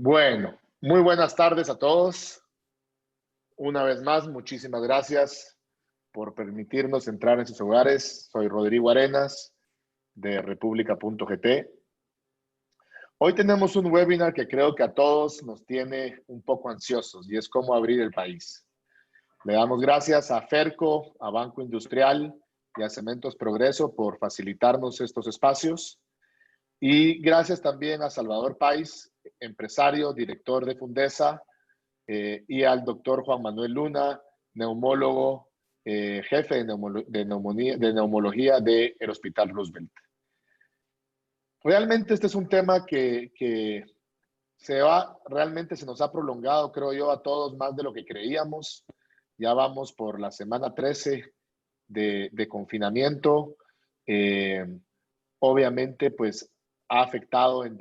Bueno, muy buenas tardes a todos. Una vez más, muchísimas gracias por permitirnos entrar en sus hogares. Soy Rodrigo Arenas de República.gt. Hoy tenemos un webinar que creo que a todos nos tiene un poco ansiosos y es cómo abrir el país. Le damos gracias a Ferco, a Banco Industrial y a Cementos Progreso por facilitarnos estos espacios. Y gracias también a Salvador Pais, empresario, director de Fundesa, y al doctor Juan Manuel Luna, neumólogo, jefe de neumología del Hospital Roosevelt. Realmente este es un tema que realmente se nos ha prolongado, creo yo, a todos más de lo que creíamos. Ya vamos por la semana 13 de confinamiento. Obviamente, pues ha afectado en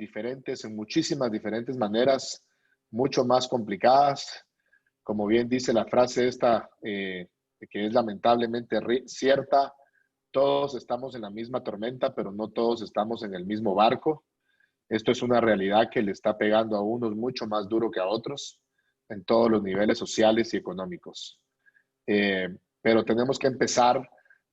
muchísimas diferentes maneras, mucho más complicadas. Como bien dice la frase esta, que es lamentablemente cierta, todos estamos en la misma tormenta, pero no todos estamos en el mismo barco. Esto es una realidad que le está pegando a unos mucho más duro que a otros en todos los niveles sociales y económicos. Pero tenemos que empezar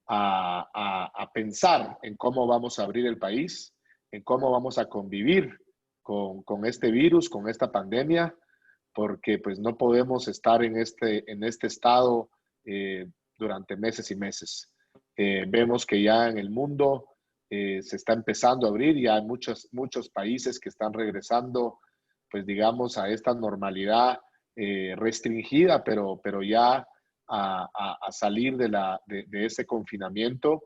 a pensar en cómo vamos a abrir el país, en cómo vamos a convivir con este virus, con esta pandemia, porque pues no podemos estar en este estado durante meses y meses. Vemos que ya en el mundo se está empezando a abrir, ya hay muchos países que están regresando, pues digamos, a esta normalidad restringida, pero ya a salir de ese confinamiento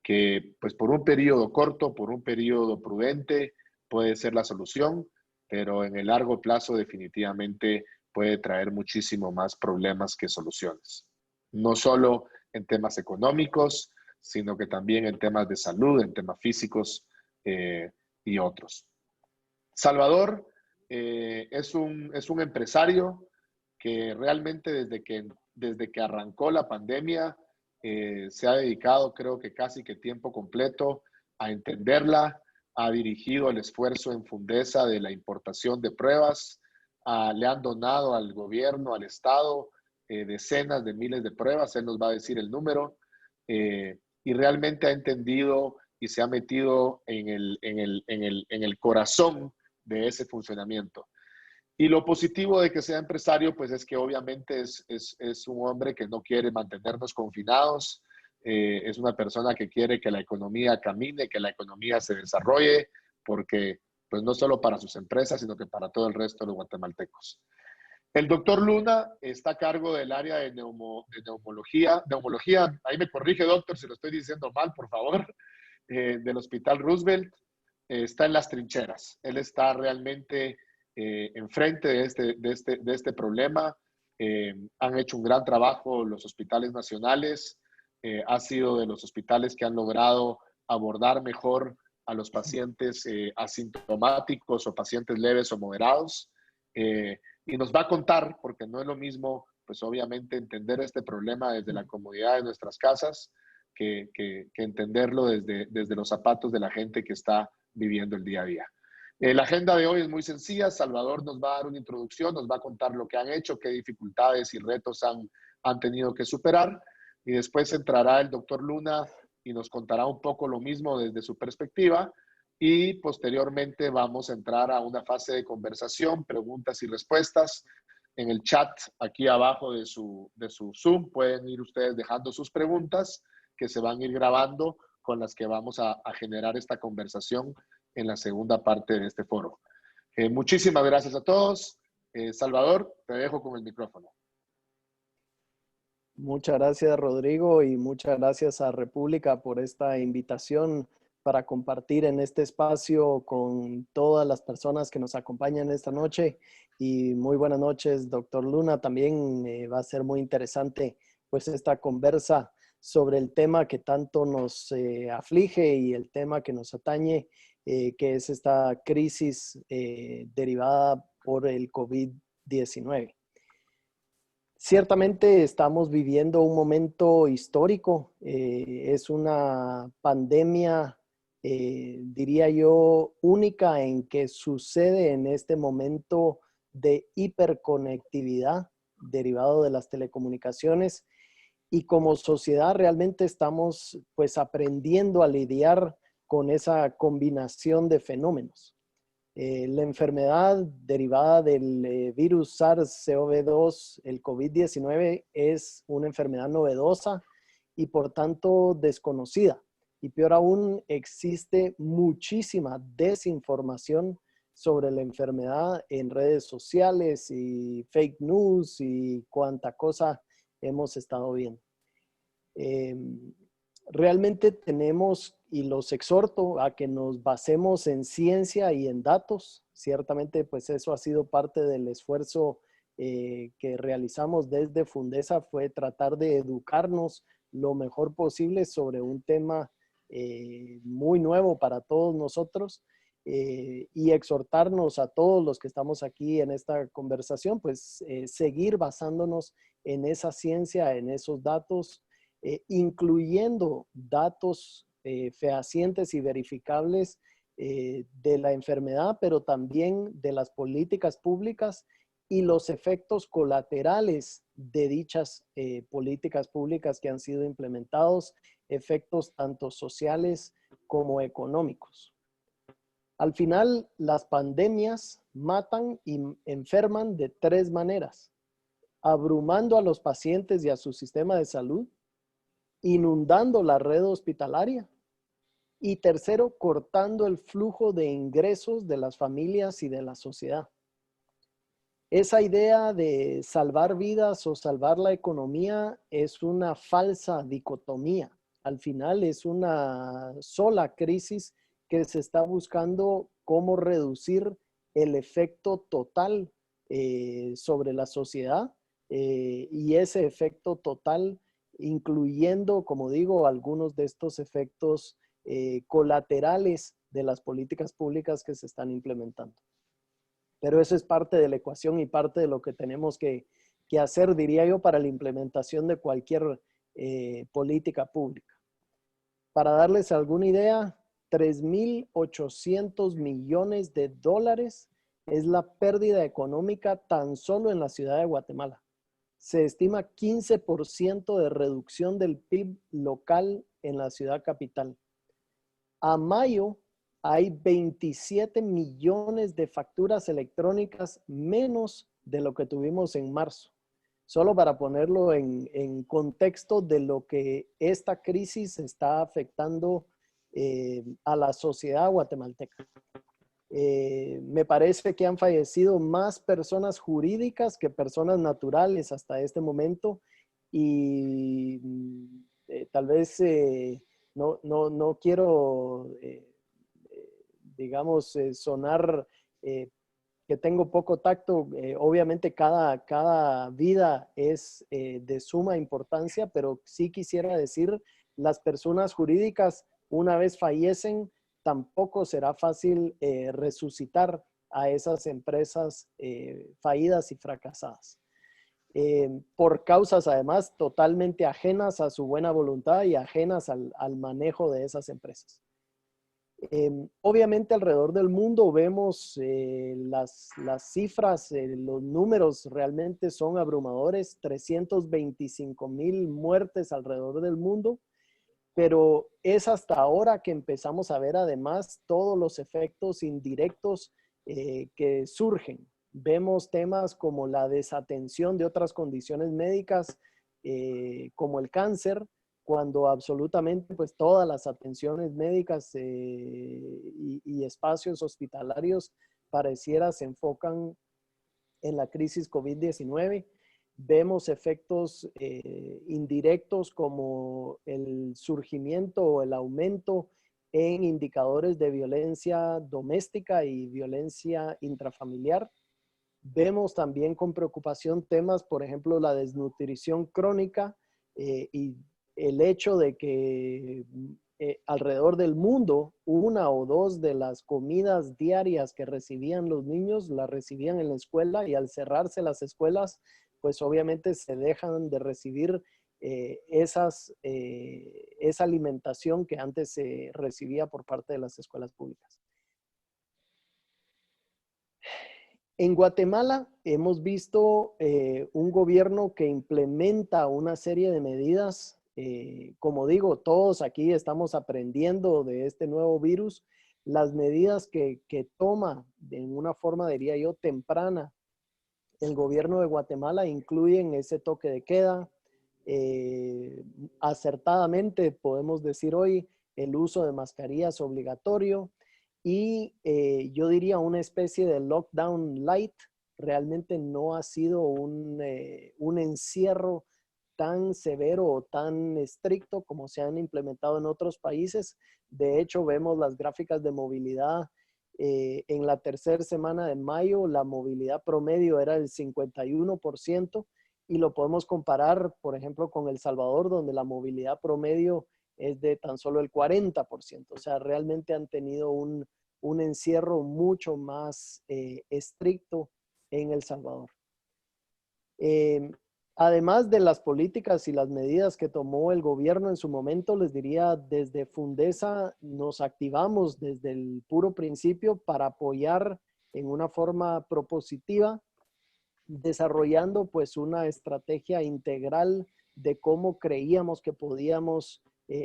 que pues por un periodo corto, por un periodo prudente puede ser la solución, pero en el largo plazo definitivamente puede traer muchísimo más problemas que soluciones. No solo en temas económicos, sino que también en temas de salud, en temas físicos y otros. Salvador es un empresario que realmente desde que arrancó la pandemia se ha dedicado, creo que casi que tiempo completo, a entenderla, ha dirigido el esfuerzo en Fundesa de la importación de pruebas, le han donado al gobierno, al Estado, decenas de miles de pruebas, él nos va a decir el número, y realmente ha entendido y se ha metido en el corazón de ese funcionamiento. Y lo positivo de que sea empresario, pues es que obviamente es un hombre que no quiere mantenernos confinados, es una persona que quiere que la economía camine, que la economía se desarrolle, porque pues no solo para sus empresas, sino que para todo el resto de los guatemaltecos. El doctor Luna está a cargo del área de neumología, ahí me corrige doctor si lo estoy diciendo mal, por favor, del Hospital Roosevelt, está en las trincheras, él está realmente enfrente de este problema. Han hecho un gran trabajo los hospitales nacionales, ha sido de los hospitales que han logrado abordar mejor a los pacientes asintomáticos o pacientes leves o moderados. Y nos va a contar, porque no es lo mismo, pues obviamente entender este problema desde la comodidad de nuestras casas que entenderlo desde los zapatos de la gente que está viviendo el día a día. La agenda de hoy es muy sencilla. Salvador nos va a dar una introducción, nos va a contar lo que han hecho, qué dificultades y retos han tenido que superar. Y después entrará el doctor Luna y nos contará un poco lo mismo desde su perspectiva. Y posteriormente vamos a entrar a una fase de conversación, preguntas y respuestas. En el chat aquí abajo de su Zoom pueden ir ustedes dejando sus preguntas que se van a ir grabando con las que vamos a generar esta conversación en la segunda parte de este foro. Muchísimas gracias a todos. Salvador, te dejo con el micrófono. Muchas gracias, Rodrigo, y muchas gracias a República por esta invitación para compartir en este espacio con todas las personas que nos acompañan esta noche. Y muy buenas noches, doctor Luna. También va a ser muy interesante pues esta conversa sobre el tema que tanto nos aflige y el tema que nos atañe, que es esta crisis derivada por el COVID-19. Ciertamente estamos viviendo un momento histórico. Es una pandemia, diría yo, única en que sucede en este momento de hiperconectividad derivado de las telecomunicaciones, y como sociedad realmente estamos pues aprendiendo a lidiar con esa combinación de fenómenos. La enfermedad derivada del virus SARS-CoV-2, el COVID-19, es una enfermedad novedosa y por tanto desconocida. Y peor aún, existe muchísima desinformación sobre la enfermedad en redes sociales y fake news y cuánta cosa hemos estado viendo. Realmente tenemos, y los exhorto a que nos basemos en ciencia y en datos. Ciertamente, pues eso ha sido parte del esfuerzo que realizamos desde Fundesa, fue tratar de educarnos lo mejor posible sobre un tema muy nuevo para todos nosotros, y exhortarnos a todos los que estamos aquí en esta conversación, pues seguir basándonos en esa ciencia, en esos datos, incluyendo datos fehacientes y verificables de la enfermedad, pero también de las políticas públicas y los efectos colaterales de dichas políticas públicas que han sido implementados, efectos tanto sociales como económicos. Al final, las pandemias matan y enferman de tres maneras: abrumando a los pacientes y a su sistema de salud, inundando la red hospitalaria, y tercero, cortando el flujo de ingresos de las familias y de la sociedad. Esa idea de salvar vidas o salvar la economía es una falsa dicotomía. Al final es una sola crisis que se está buscando cómo reducir el efecto total sobre la sociedad, y ese efecto total incluyendo, como digo, algunos de estos efectos colaterales de las políticas públicas que se están implementando. Pero eso es parte de la ecuación y parte de lo que tenemos que hacer, diría yo, para la implementación de cualquier política pública. Para darles alguna idea, 3.800 millones de dólares es la pérdida económica tan solo en la ciudad de Guatemala. Se estima 15% de reducción del PIB local en la ciudad capital. A mayo hay 27 millones de facturas electrónicas menos de lo que tuvimos en marzo. Solo para ponerlo en contexto de lo que esta crisis está afectando a la sociedad guatemalteca. Me parece que han fallecido más personas jurídicas que personas naturales hasta este momento, y tal vez no quiero, digamos, sonar que tengo poco tacto. Obviamente cada vida es de suma importancia, pero sí quisiera decir, las personas jurídicas, una vez fallecen, tampoco será fácil resucitar a esas empresas fallidas y fracasadas. Por causas además totalmente ajenas a su buena voluntad y ajenas al manejo de esas empresas. Obviamente alrededor del mundo vemos las cifras, los números realmente son abrumadores: 325,000 muertes alrededor del mundo, pero es hasta ahora que empezamos a ver además todos los efectos indirectos que surgen. Vemos temas como la desatención de otras condiciones médicas, como el cáncer, cuando absolutamente pues todas las atenciones médicas y espacios hospitalarios pareciera se enfocan en la crisis COVID-19. Vemos efectos indirectos como el surgimiento o el aumento en indicadores de violencia doméstica y violencia intrafamiliar. Vemos también con preocupación temas, por ejemplo, la desnutrición crónica y el hecho de que alrededor del mundo, una o dos de las comidas diarias que recibían los niños, las recibían en la escuela, y al cerrarse las escuelas, pues obviamente se dejan de recibir esa alimentación que antes se recibía por parte de las escuelas públicas. En Guatemala hemos visto un gobierno que implementa una serie de medidas. Como digo, todos aquí estamos aprendiendo de este nuevo virus. Las medidas que toma de una forma, diría yo, temprana el gobierno de Guatemala incluyen ese toque de queda. Acertadamente, podemos decir hoy, el uso de mascarillas obligatorio y yo diría una especie de lockdown light. Realmente no ha sido un encierro tan severo o tan estricto como se han implementado en otros países. De hecho, vemos las gráficas de movilidad. En la tercera semana de mayo, la movilidad promedio era del 51% y lo podemos comparar, por ejemplo, con El Salvador, donde la movilidad promedio es de tan solo el 40%. O sea, realmente han tenido un encierro mucho más estricto en El Salvador. Eh, Además de las políticas y las medidas que tomó el gobierno en su momento, les diría, desde Fundesa nos activamos desde el puro principio para apoyar en una forma propositiva, desarrollando pues una estrategia integral de cómo creíamos que podíamos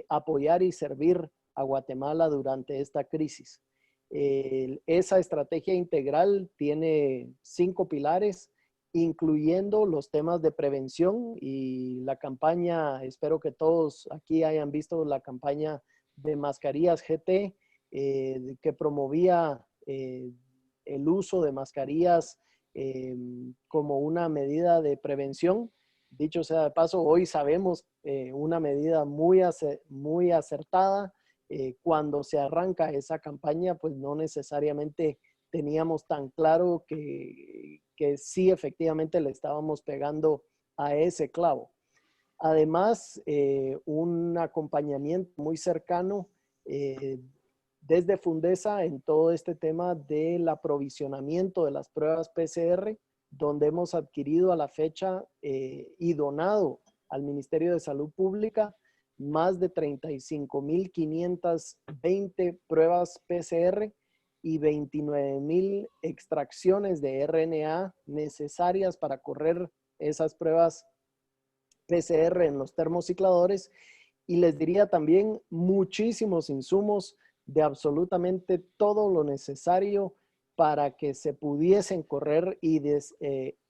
apoyar y servir a Guatemala durante esta crisis. Esa estrategia integral tiene 5 pilares, incluyendo los temas de prevención y la campaña. Espero que todos aquí hayan visto la campaña de mascarillas GT, que promovía el uso de mascarillas como una medida de prevención. Dicho sea de paso, hoy sabemos una medida muy acertada. Cuando se arranca esa campaña, pues no necesariamente teníamos tan claro que sí efectivamente le estábamos pegando a ese clavo. Además, un acompañamiento muy cercano desde Fundesa en todo este tema del aprovisionamiento de las pruebas PCR, donde hemos adquirido a la fecha y donado al Ministerio de Salud Pública más de 35.520 pruebas PCR y 29.000 extracciones de RNA necesarias para correr esas pruebas PCR en los termocicladores. Y les diría también muchísimos insumos de absolutamente todo lo necesario para que se pudiesen correr y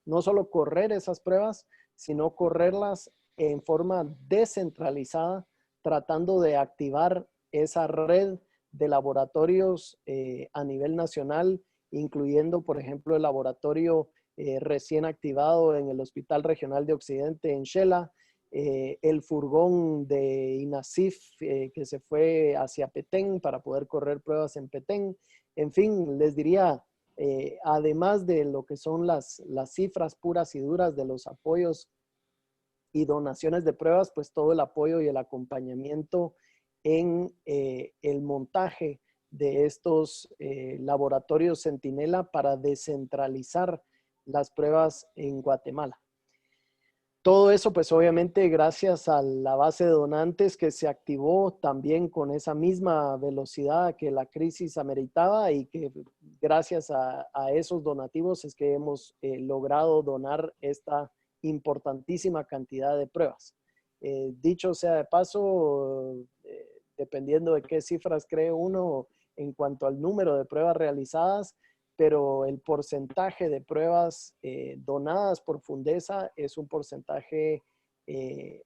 no solo correr esas pruebas, sino correrlas en forma descentralizada, tratando de activar esa red de laboratorios a nivel nacional, incluyendo, por ejemplo, el laboratorio recién activado en el Hospital Regional de Occidente en Xela, el furgón de INASIF que se fue hacia Petén para poder correr pruebas en Petén. En fin, les diría, además de lo que son las cifras puras y duras de los apoyos y donaciones de pruebas, pues todo el apoyo y el acompañamiento en el montaje de estos laboratorios Centinela para descentralizar las pruebas en Guatemala. Todo eso, pues obviamente gracias a la base de donantes que se activó también con esa misma velocidad que la crisis ameritaba y que gracias a esos donativos es que hemos logrado donar esta importantísima cantidad de pruebas. Dicho sea de paso, dependiendo de qué cifras cree uno en cuanto al número de pruebas realizadas, pero el porcentaje de pruebas donadas por Fundesa es un porcentaje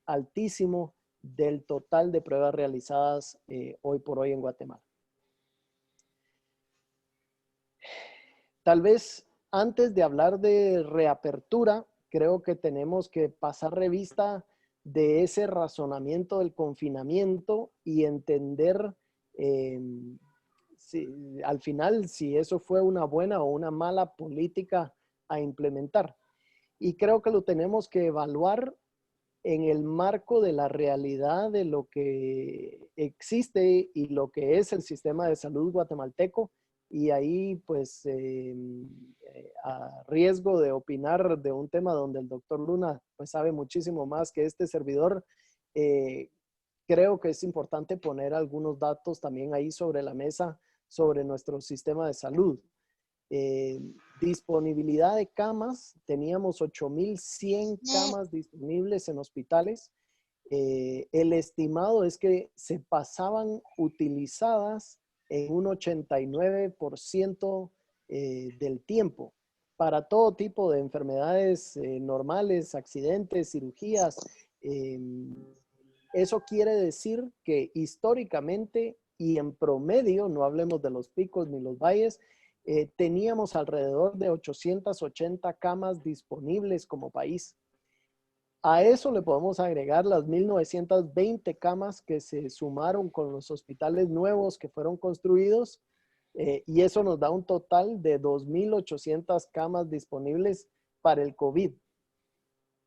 altísimo del total de pruebas realizadas hoy por hoy en Guatemala. Tal vez antes de hablar de reapertura, creo que tenemos que pasar revista de ese razonamiento del confinamiento y entender al final si eso fue una buena o una mala política a implementar. Y creo que lo tenemos que evaluar en el marco de la realidad de lo que existe y lo que es el sistema de salud guatemalteco. Y ahí, pues, a riesgo de opinar de un tema donde el doctor Luna pues, sabe muchísimo más que este servidor, creo que es importante poner algunos datos también ahí sobre la mesa sobre nuestro sistema de salud. Disponibilidad de camas, teníamos 8.100 camas disponibles en hospitales. El estimado es que se pasaban utilizadas en un 89% del tiempo para todo tipo de enfermedades normales, accidentes, cirugías. Eh, Eso quiere decir que históricamente y en promedio, no hablemos de los picos ni los valles, teníamos alrededor de 880 camas disponibles como país. A eso le podemos agregar las 1.920 camas que se sumaron con los hospitales nuevos que fueron construidos, y eso nos da un total de 2.800 camas disponibles para el COVID,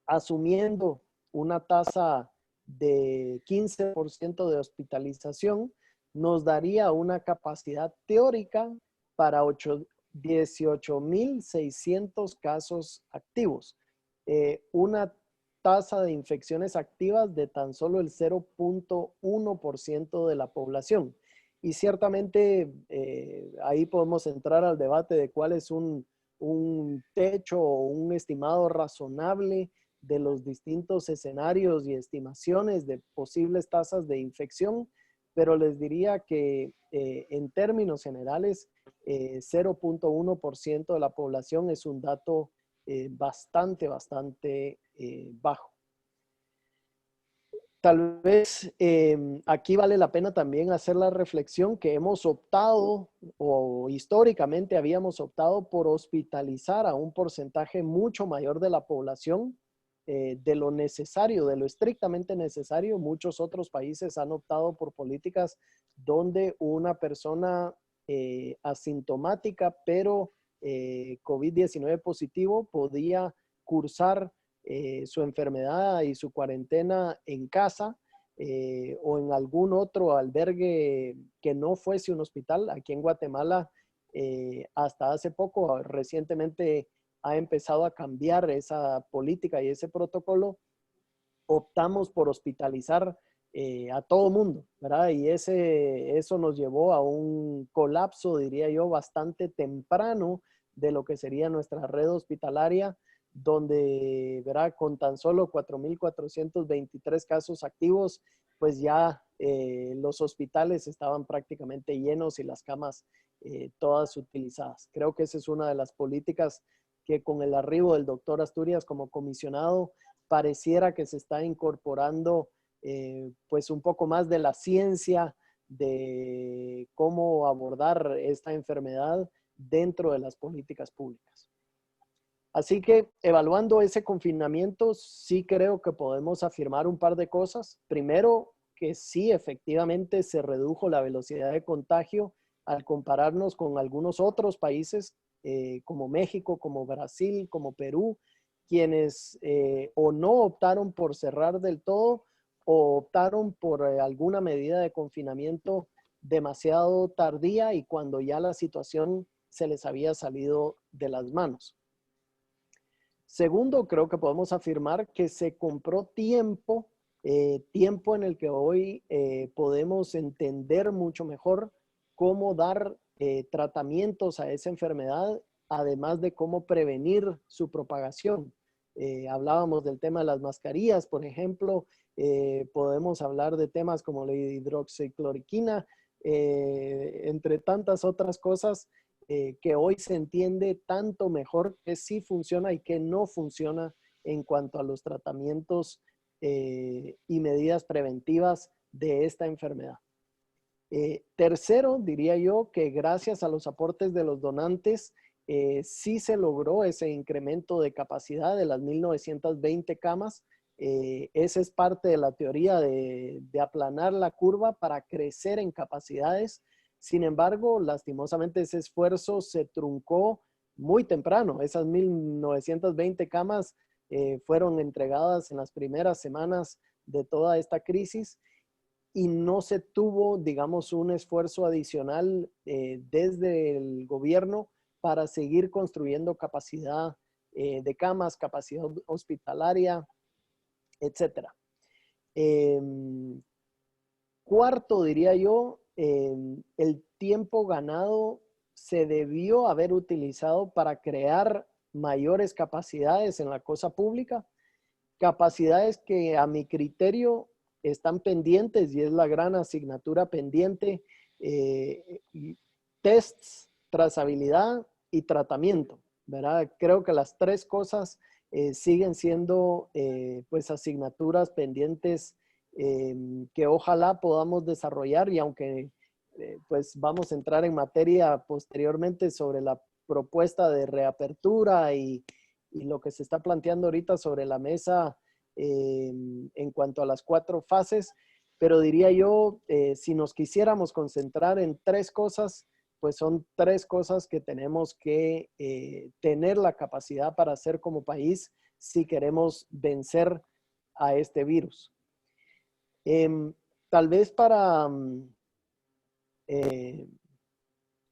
asumiendo una tasa de 15% de hospitalización, nos daría una capacidad teórica para 18.600 casos activos. Una tasa de infecciones activas de tan solo el 0.1% de la población. Y ciertamente ahí podemos entrar al debate de cuál es un techo o un estimado razonable de los distintos escenarios y estimaciones de posibles tasas de infección, pero les diría que en términos generales, 0.1% de la población es un dato bastante bajo. Tal vez aquí vale la pena también hacer la reflexión que hemos optado o históricamente habíamos optado por hospitalizar a un porcentaje mucho mayor de la población de lo necesario, de lo estrictamente necesario. Muchos otros países han optado por políticas donde una persona asintomática pero COVID-19 positivo podía cursar su enfermedad y su cuarentena en casa o en algún otro albergue que no fuese un hospital. Aquí en Guatemala, hasta hace poco, recientemente ha empezado a cambiar esa política y ese protocolo. Optamos por hospitalizar a todo mundo, ¿verdad? Y eso nos llevó a un colapso, diría yo, bastante temprano de lo que sería nuestra red hospitalaria, donde, ¿verdad? Con tan solo 4.423 casos activos, pues ya los hospitales estaban prácticamente llenos y las camas todas utilizadas. Creo que esa es una de las políticas que con el arribo del doctor Asturias como comisionado, pareciera que se está incorporando pues un poco más de la ciencia de cómo abordar esta enfermedad dentro de las políticas públicas. Así que evaluando ese confinamiento, sí creo que podemos afirmar un par de cosas. Primero, que sí, efectivamente se redujo la velocidad de contagio al compararnos con algunos otros países como México, como Brasil, como Perú, quienes o no optaron por cerrar del todo o optaron por alguna medida de confinamiento demasiado tardía y cuando ya la situación se les había salido de las manos. Segundo, creo que podemos afirmar que se compró tiempo, tiempo en el que hoy podemos entender mucho mejor cómo dar tratamientos a esa enfermedad, además de cómo prevenir su propagación. Hablábamos del tema de las mascarillas, por ejemplo, podemos hablar de temas como la hidroxicloroquina, entre tantas otras cosas que hoy se entiende tanto mejor que sí funciona y que no funciona en cuanto a los tratamientos y medidas preventivas de esta enfermedad. Tercero, diría yo que gracias a los aportes de los donantes, sí se logró ese incremento de capacidad de las 1.920 camas. Esa es parte de la teoría de aplanar la curva para crecer en capacidades. Sin embargo, lastimosamente ese esfuerzo se truncó muy temprano. Esas 1.920 camas fueron entregadas en las primeras semanas de toda esta crisis y no se tuvo, digamos, un esfuerzo adicional desde el gobierno para seguir construyendo capacidad de camas, capacidad hospitalaria, etc. Cuarto, diría yo, el tiempo ganado se debió haber utilizado para crear mayores capacidades en la cosa pública, capacidades que a mi criterio están pendientes y es la gran asignatura pendiente, tests, trazabilidad y tratamiento, ¿verdad? Creo que las tres cosas siguen siendo pues asignaturas pendientes que ojalá podamos desarrollar y aunque pues vamos a entrar en materia posteriormente sobre la propuesta de reapertura y lo que se está planteando ahorita sobre la mesa en cuanto a las 4 fases, pero diría yo, si nos quisiéramos concentrar en 3 cosas, pues son 3 cosas que tenemos que tener la capacidad para hacer como país si queremos vencer a este virus. Tal vez para,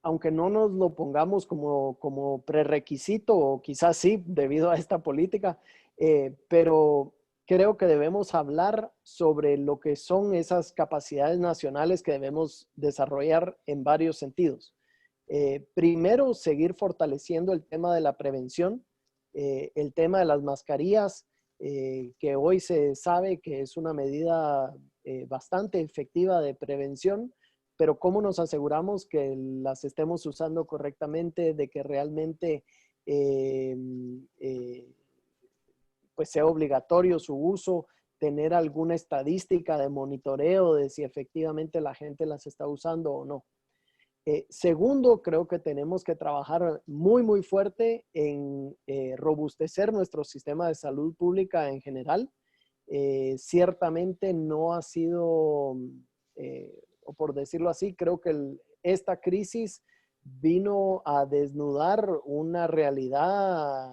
aunque no nos lo pongamos como prerequisito, o quizás sí, debido a esta política, pero creo que debemos hablar sobre lo que son esas capacidades nacionales que debemos desarrollar en varios sentidos. Primero, seguir fortaleciendo el tema de la prevención, el tema de las mascarillas, que hoy se sabe que es una medida bastante efectiva de prevención, pero cómo nos aseguramos que las estemos usando correctamente, de que realmente pues sea obligatorio su uso, tener alguna estadística de monitoreo de si efectivamente la gente las está usando o no. Segundo, creo que tenemos que trabajar muy fuerte en robustecer nuestro sistema de salud pública en general. Ciertamente no ha sido, o por decirlo así, creo que esta crisis vino a desnudar una realidad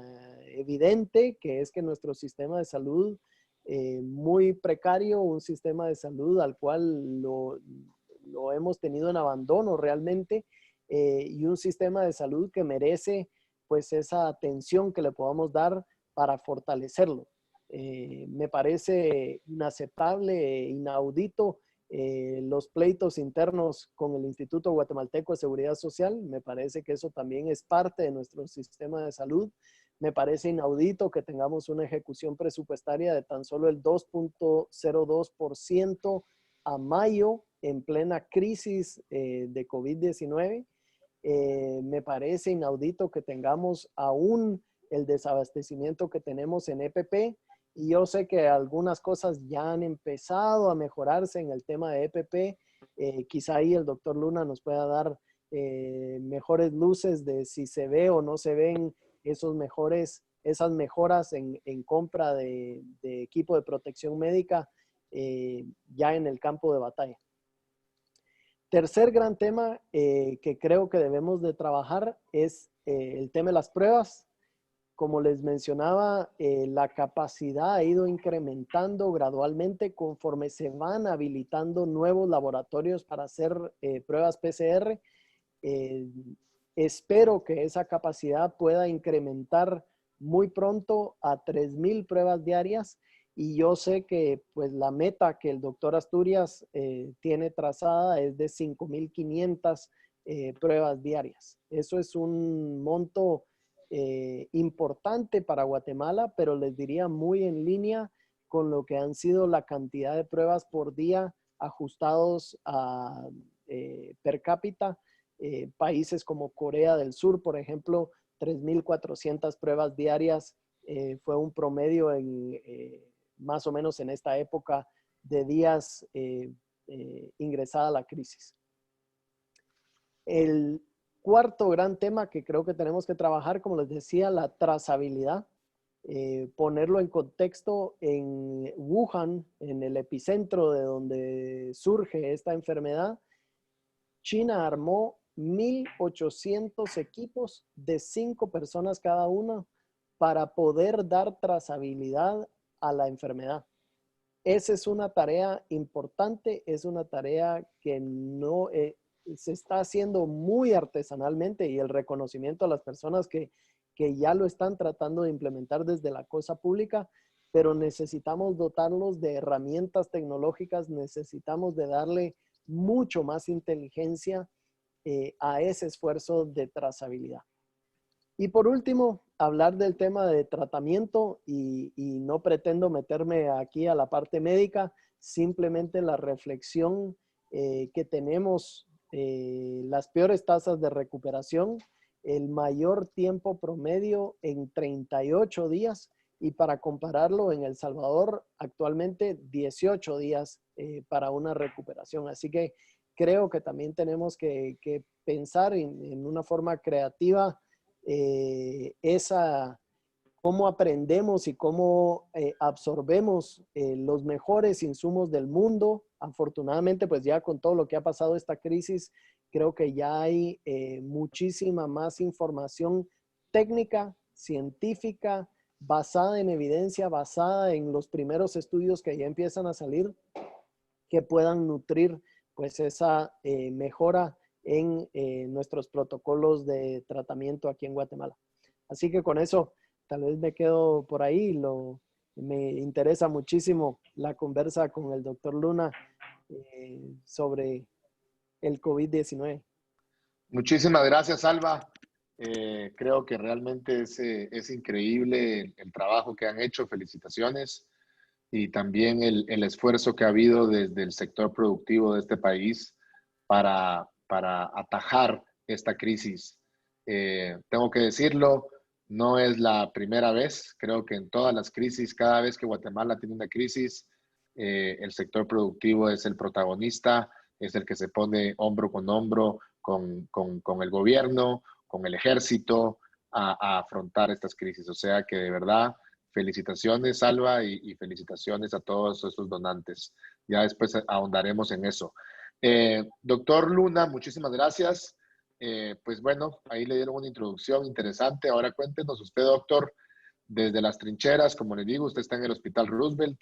evidente, que es que nuestro sistema de salud muy precario, un sistema de salud al cual lo hemos tenido en abandono realmente, y un sistema de salud que merece pues esa atención que le podamos dar para fortalecerlo. Me parece inaceptable, inaudito los pleitos internos con el Instituto Guatemalteco de Seguridad Social. Me parece que eso también es parte de nuestro sistema de salud. Me parece inaudito que tengamos una ejecución presupuestaria de tan solo el 2.02% a mayo en plena crisis de COVID-19. Me parece inaudito que tengamos aún el desabastecimiento que tenemos en EPP. Y yo sé que algunas cosas ya han empezado a mejorarse en el tema de EPP. Quizá ahí el doctor Luna nos pueda dar mejores luces de si se ve o no se ven esas mejoras en compra de equipo de protección médica ya en el campo de batalla. Tercer gran tema que creo que debemos de trabajar es el tema de las pruebas. Como les mencionaba, la capacidad ha ido incrementando gradualmente conforme se van habilitando nuevos laboratorios para hacer pruebas PCR. Espero que esa capacidad pueda incrementar muy pronto a 3,000 pruebas diarias. Y yo sé que pues la meta que el doctor Asturias tiene trazada es de 5,500 pruebas diarias. Eso es un monto importante para Guatemala, pero les diría muy en línea con lo que han sido la cantidad de pruebas por día ajustados a per cápita. Países como Corea del Sur, por ejemplo, 3,400 pruebas diarias fue un promedio en más o menos en esta época de días ingresada la crisis. El cuarto gran tema que creo que tenemos que trabajar, como les decía, la trazabilidad. Ponerlo en contexto, en Wuhan, en el epicentro de donde surge esta enfermedad, China armó 1,800 equipos de 5 personas cada uno para poder dar trazabilidad a la enfermedad. Esa es una tarea importante, es una tarea que no se está haciendo muy artesanalmente y el reconocimiento a las personas que ya lo están tratando de implementar desde la cosa pública, pero necesitamos dotarlos de herramientas tecnológicas, necesitamos de darle mucho más inteligencia a ese esfuerzo de trazabilidad. Y por último, hablar del tema de tratamiento y no pretendo meterme aquí a la parte médica, simplemente la reflexión que tenemos, las peores tasas de recuperación, el mayor tiempo promedio en 38 días y para compararlo en El Salvador actualmente 18 días para una recuperación. Así que creo que también tenemos que pensar en una forma creativa cómo aprendemos y cómo absorbemos los mejores insumos del mundo. Afortunadamente, pues ya con todo lo que ha pasado esta crisis, creo que ya hay muchísima más información técnica, científica, basada en evidencia, basada en los primeros estudios que ya empiezan a salir, que puedan nutrir pues esa mejora en nuestros protocolos de tratamiento aquí en Guatemala. Así que con eso, tal vez me quedo por ahí. Me interesa muchísimo la conversa con el doctor Luna sobre el COVID-19. Muchísimas gracias, Alba. Creo que realmente es increíble el trabajo que han hecho. Felicitaciones. Y también el esfuerzo que ha habido desde el sector productivo de este país para atajar esta crisis. Tengo que decirlo, no es la primera vez. Creo que en todas las crisis, cada vez que Guatemala tiene una crisis, el sector productivo es el protagonista, es el que se pone hombro con hombro con el gobierno, con el ejército, a afrontar estas crisis. O sea que de verdad, felicitaciones, Alba, y felicitaciones a todos esos donantes. Ya después ahondaremos en eso. Doctor Luna, muchísimas gracias. Pues bueno, ahí le dieron una introducción interesante. Ahora cuéntenos usted, doctor, desde las trincheras, como le digo, usted está en el Hospital Roosevelt,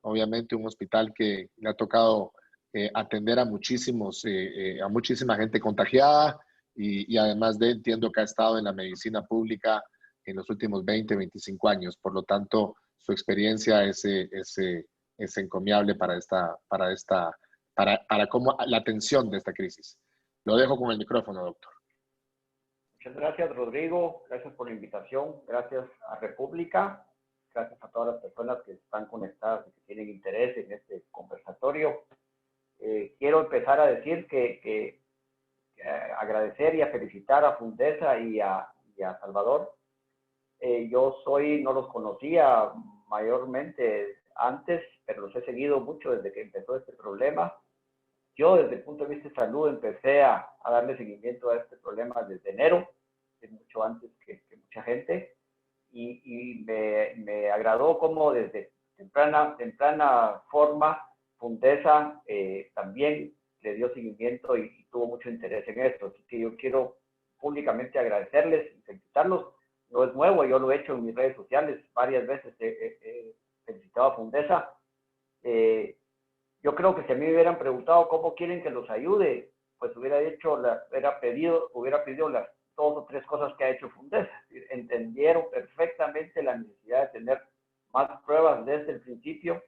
obviamente un hospital que le ha tocado atender a a muchísima gente contagiada y además entiendo que ha estado en la medicina pública en los últimos 20, 25 años. Por lo tanto, su experiencia es encomiable para cómo la atención de esta crisis. Lo dejo con el micrófono, doctor. Muchas gracias, Rodrigo. Gracias por la invitación. Gracias a República. Gracias a todas las personas que están conectadas y que tienen interés en este conversatorio. Quiero empezar a decir que agradecer y a felicitar a Fundesa y a Salvador. Yo no los conocía mayormente antes, pero los he seguido mucho desde que empezó este problema. Yo, desde el punto de vista de salud, empecé a darle seguimiento a este problema desde enero, mucho antes que mucha gente, y me agradó cómo desde temprana forma Fundesa también le dio seguimiento y tuvo mucho interés en esto. Así que yo quiero públicamente agradecerles y felicitarlos. No es nuevo, yo lo he hecho en mis redes sociales varias veces, he felicitado a Fundesa. Yo creo que si a mí me hubieran preguntado cómo quieren que los ayude, pues hubiera pedido las 2 o 3 cosas que ha hecho Fundesa. Entendieron perfectamente la necesidad de tener más pruebas desde el principio,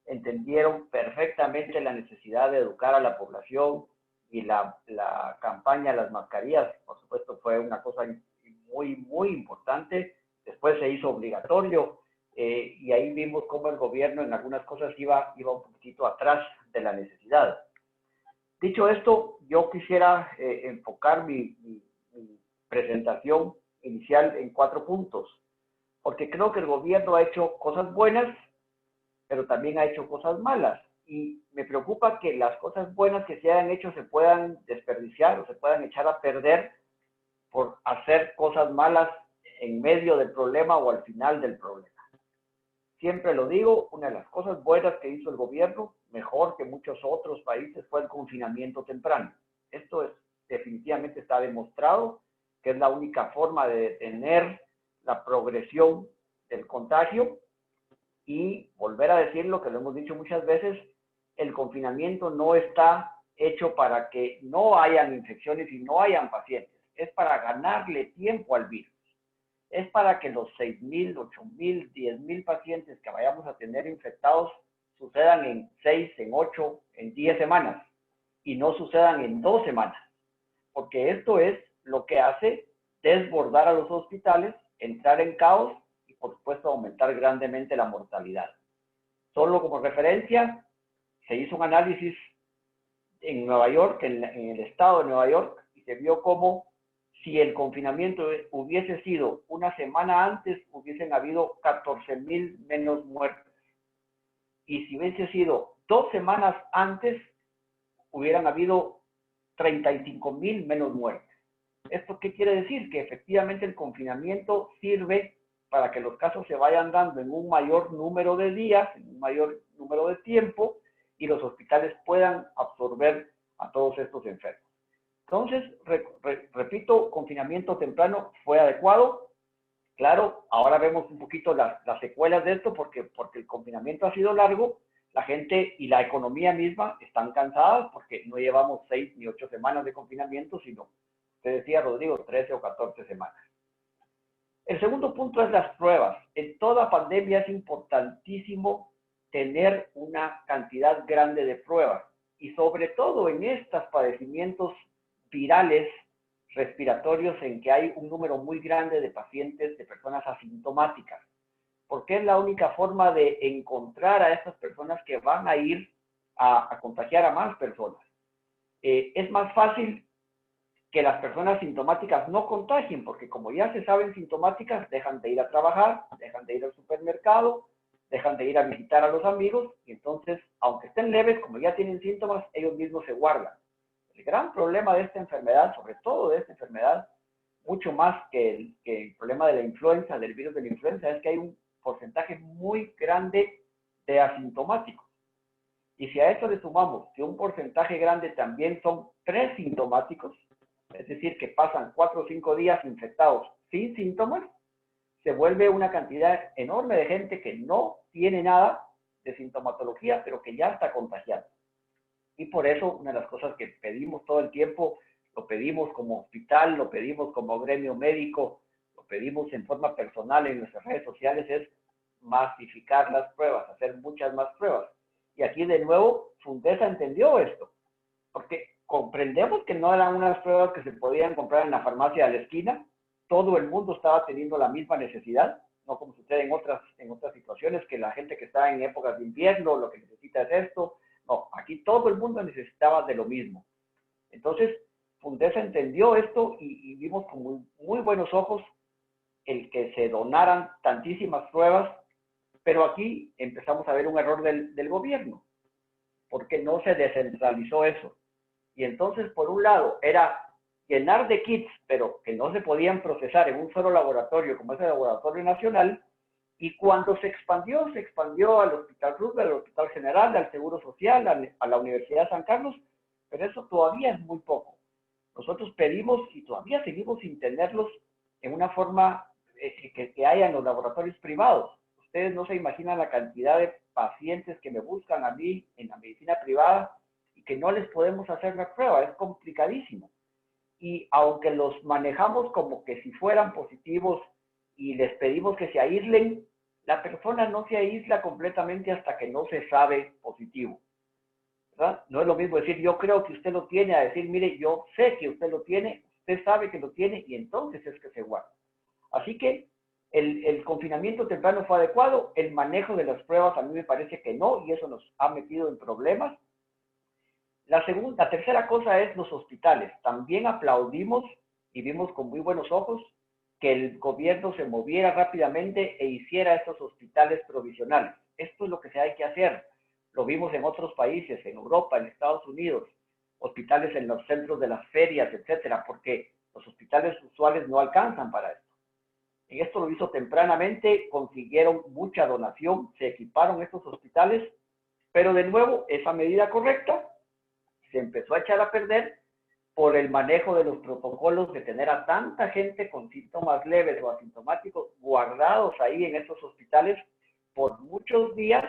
entendieron perfectamente la necesidad de educar a la población y la campaña de las mascarillas, por supuesto, fue una cosa muy, muy importante. Después se hizo obligatorio. Y ahí vimos cómo el gobierno en algunas cosas iba un poquitito atrás de la necesidad. Dicho esto, yo quisiera enfocar mi presentación inicial en 4 puntos, porque creo que el gobierno ha hecho cosas buenas, pero también ha hecho cosas malas. Y me preocupa que las cosas buenas que se hayan hecho se puedan desperdiciar o se puedan echar a perder por hacer cosas malas en medio del problema o al final del problema. Siempre lo digo, una de las cosas buenas que hizo el gobierno, mejor que muchos otros países, fue el confinamiento temprano. Esto definitivamente está demostrado que es la única forma de detener la progresión del contagio. Y volver a decir lo que lo hemos dicho muchas veces, el confinamiento no está hecho para que no hayan infecciones y no hayan pacientes. Es para ganarle tiempo al virus. Es para que los 6,000, 8,000, 10,000 pacientes que vayamos a tener infectados sucedan en 6, en 8, en 10 semanas y no sucedan en 2 semanas. porque esto es lo que hace desbordar a los hospitales, entrar en caos y, por supuesto, aumentar grandemente la mortalidad. Solo como referencia, se hizo un análisis en Nueva York, en el estado de Nueva York, y se vio cómo si el confinamiento hubiese sido una semana antes, hubiesen habido 14,000 menos muertes. Y si hubiese sido 2 semanas antes, hubieran habido 35,000 menos muertes. ¿Esto qué quiere decir? Que efectivamente el confinamiento sirve para que los casos se vayan dando en un mayor número de días, en un mayor número de tiempo, y los hospitales puedan absorber a todos estos enfermos. Entonces, repito, confinamiento temprano fue adecuado. Claro, ahora vemos un poquito las secuelas de esto porque el confinamiento ha sido largo, la gente y la economía misma están cansadas porque no llevamos 6 ni 8 semanas de confinamiento, sino, usted decía, Rodrigo, 13 o 14 semanas. El segundo punto es las pruebas. En toda pandemia es importantísimo tener una cantidad grande de pruebas y sobre todo en estos padecimientos virales respiratorios en que hay un número muy grande de pacientes, de personas asintomáticas, porque es la única forma de encontrar a estas personas que van a ir a contagiar a más personas. Es más fácil que las personas sintomáticas no contagien, porque como ya se saben sintomáticas, dejan de ir a trabajar, dejan de ir al supermercado, dejan de ir a visitar a los amigos, y entonces, aunque estén leves, como ya tienen síntomas, ellos mismos se guardan. El gran problema de esta enfermedad, sobre todo de esta enfermedad, mucho más que el problema de la influenza, del virus de la influenza, es que hay un porcentaje muy grande de asintomáticos. Y si a eso le sumamos que un porcentaje grande también son presintomáticos, es decir, que pasan 4 o 5 días infectados sin síntomas, se vuelve una cantidad enorme de gente que no tiene nada de sintomatología, pero que ya está contagiada. Y por eso una de las cosas que pedimos todo el tiempo, lo pedimos como hospital, lo pedimos como gremio médico, lo pedimos en forma personal en nuestras redes sociales, es masificar las pruebas, hacer muchas más pruebas. Y aquí de nuevo, Fundesa entendió esto, porque comprendemos que no eran unas pruebas que se podían comprar en la farmacia de la esquina, todo el mundo estaba teniendo la misma necesidad, no como sucede en otras situaciones, que la gente que está en épocas de invierno lo que necesita es esto. No, aquí todo el mundo necesitaba de lo mismo. Entonces, Fundesa entendió esto y vimos con muy buenos ojos el que se donaran tantísimas pruebas, pero aquí empezamos a ver un error del gobierno, porque no se descentralizó eso. Y entonces, por un lado, era llenar de kits, pero que no se podían procesar en un solo laboratorio, como es el Laboratorio Nacional, y cuando se expandió al Hospital Roosevelt, al Hospital General, al Seguro Social, a la Universidad de San Carlos, pero eso todavía es muy poco. Nosotros pedimos y todavía seguimos sin tenerlos en una forma que haya en los laboratorios privados. Ustedes no se imaginan la cantidad de pacientes que me buscan a mí en la medicina privada y que no les podemos hacer la prueba, es complicadísimo. Y aunque los manejamos como que si fueran positivos y les pedimos que se aíslen, la persona no se aísla completamente hasta que no se sabe positivo, ¿verdad? No es lo mismo decir, yo creo que usted lo tiene, a decir, mire, yo sé que usted lo tiene, usted sabe que lo tiene y entonces es que se guarda. Así que el confinamiento temprano fue adecuado, el manejo de las pruebas a mí me parece que no, y eso nos ha metido en problemas. La tercera cosa es los hospitales. También aplaudimos y vimos con muy buenos ojos que el gobierno se moviera rápidamente e hiciera estos hospitales provisionales. Esto es lo que se hay que hacer. Lo vimos en otros países, en Europa, en Estados Unidos, hospitales en los centros de las ferias, etcétera, porque los hospitales usuales no alcanzan para esto. En esto lo hizo tempranamente, consiguieron mucha donación, se equiparon estos hospitales, pero de nuevo, esa medida correcta se empezó a echar a perder por el manejo de los protocolos de tener a tanta gente con síntomas leves o asintomáticos guardados ahí en estos hospitales por muchos días,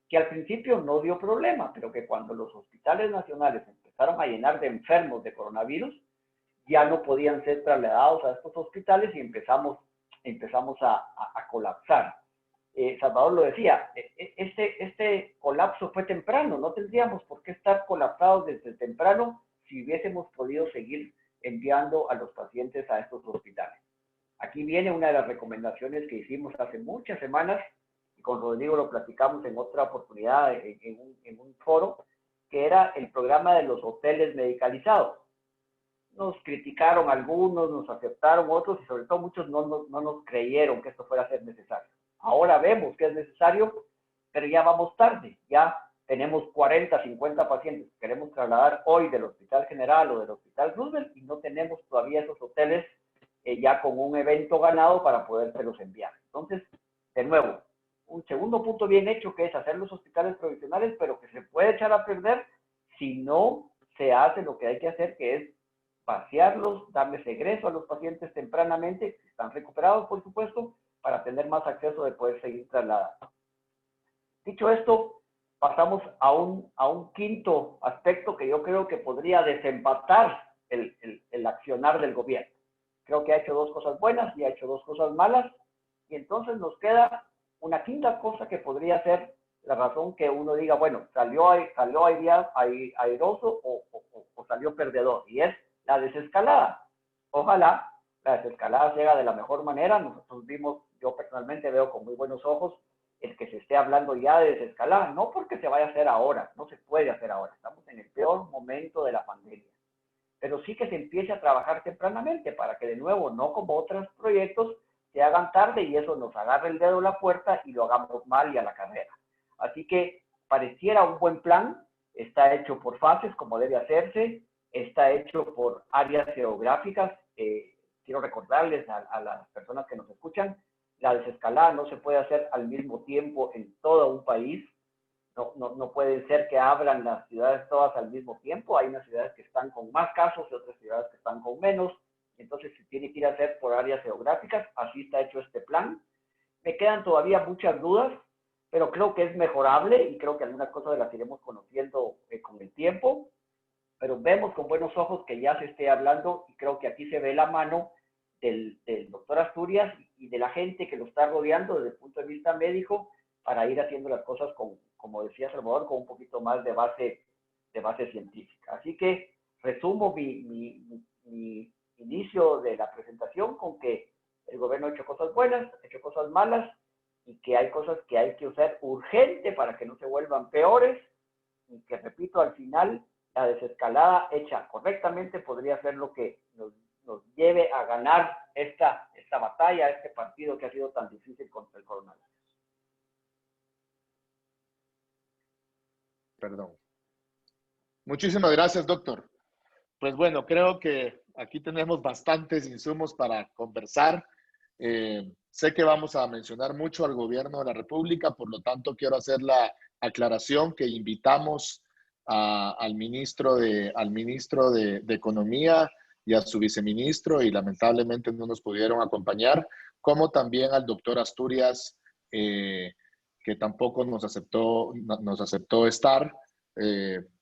que al principio no dio problema, pero que cuando los hospitales nacionales empezaron a llenar de enfermos de coronavirus, ya no podían ser trasladados a estos hospitales y empezamos a colapsar. Salvador lo decía, este colapso fue temprano, no tendríamos por qué estar colapsados desde temprano si hubiésemos podido seguir enviando a los pacientes a estos hospitales. Aquí viene una de las recomendaciones que hicimos hace muchas semanas, y con Rodrigo lo platicamos en otra oportunidad en un foro, que era el programa de los hoteles medicalizados. Nos criticaron algunos, nos aceptaron otros, y sobre todo muchos no nos creyeron que esto fuera a ser necesario. Ahora vemos que es necesario, pero ya vamos tarde. Ya tenemos 40, 50 pacientes que queremos trasladar hoy del Hospital General o del Hospital Roosevelt y no tenemos todavía esos hoteles ya con un evento ganado para podérselos enviar. Entonces, de nuevo, un segundo punto bien hecho, que es hacer los hospitales provisionales, pero que se puede echar a perder si no se hace lo que hay que hacer, que es vaciarlos, darles egreso a los pacientes tempranamente, que están recuperados, por supuesto, para tener más acceso de poder seguir trasladando. Dicho esto, pasamos a un quinto aspecto que yo creo que podría desempatar el accionar del gobierno. Creo que ha hecho dos cosas buenas y ha hecho dos cosas malas, y entonces nos queda una quinta cosa que podría ser la razón que uno diga, bueno, salió airoso o salió perdedor, y es la desescalada. Ojalá la desescalada se haga de la mejor manera. Nosotros vimos, yo personalmente veo con muy buenos ojos el que se esté hablando ya de desescalada, no porque se vaya a hacer ahora, no se puede hacer ahora, estamos en el peor momento de la pandemia, pero sí que se empiece a trabajar tempranamente para que de nuevo, no como otros proyectos, se hagan tarde y eso nos agarre el dedo a la puerta y lo hagamos mal y a la carrera. Así que pareciera un buen plan, está hecho por fases como debe hacerse, está hecho por áreas geográficas. Quiero recordarles a las personas que nos escuchan, la desescalada no se puede hacer al mismo tiempo en todo un país. No puede ser que abran las ciudades todas al mismo tiempo. Hay unas ciudades que están con más casos y otras ciudades que están con menos. Entonces se tiene que ir a hacer por áreas geográficas. Así está hecho este plan. Me quedan todavía muchas dudas, pero creo que es mejorable y creo que algunas cosas las iremos conociendo con el tiempo. Pero vemos con buenos ojos que ya se esté hablando, y creo que aquí se ve la mano del doctor Asturias y de la gente que lo está rodeando desde el punto de vista médico para ir haciendo las cosas con, como decía Salvador, con un poquito más de base científica. Así que resumo mi inicio de la presentación con que el gobierno ha hecho cosas buenas, ha hecho cosas malas, y que hay cosas que hay que usar urgente para que no se vuelvan peores, y que, repito, al final la desescalada hecha correctamente podría ser lo que nos lleve a ganar esta batalla, este partido que ha sido tan difícil contra el coronavirus. Perdón. Muchísimas gracias, doctor. Pues bueno, creo que aquí tenemos bastantes insumos para conversar. Sé que vamos a mencionar mucho al gobierno de la República, por lo tanto quiero hacer la aclaración que invitamos al ministro de Economía y a su viceministro, y lamentablemente no nos pudieron acompañar, como también al doctor Asturias, que tampoco nos aceptó estar.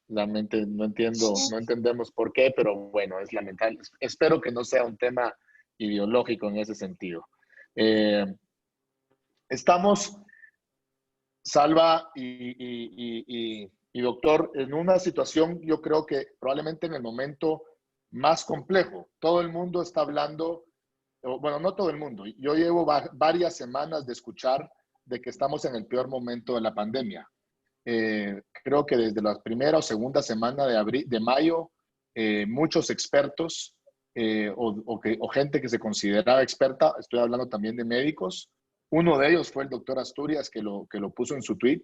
Realmente no entendemos por qué, pero bueno, es lamentable. Espero que no sea un tema ideológico en ese sentido. Estamos, Salva y doctor, en una situación, yo creo que probablemente en el momento más complejo. Todo el mundo está hablando, bueno, no todo el mundo. Yo llevo varias semanas de escuchar de que estamos en el peor momento de la pandemia. Creo que desde la primera o segunda semana de mayo, muchos expertos o gente que se consideraba experta, estoy hablando también de médicos, uno de ellos fue el doctor Asturias, que lo puso en su tweet,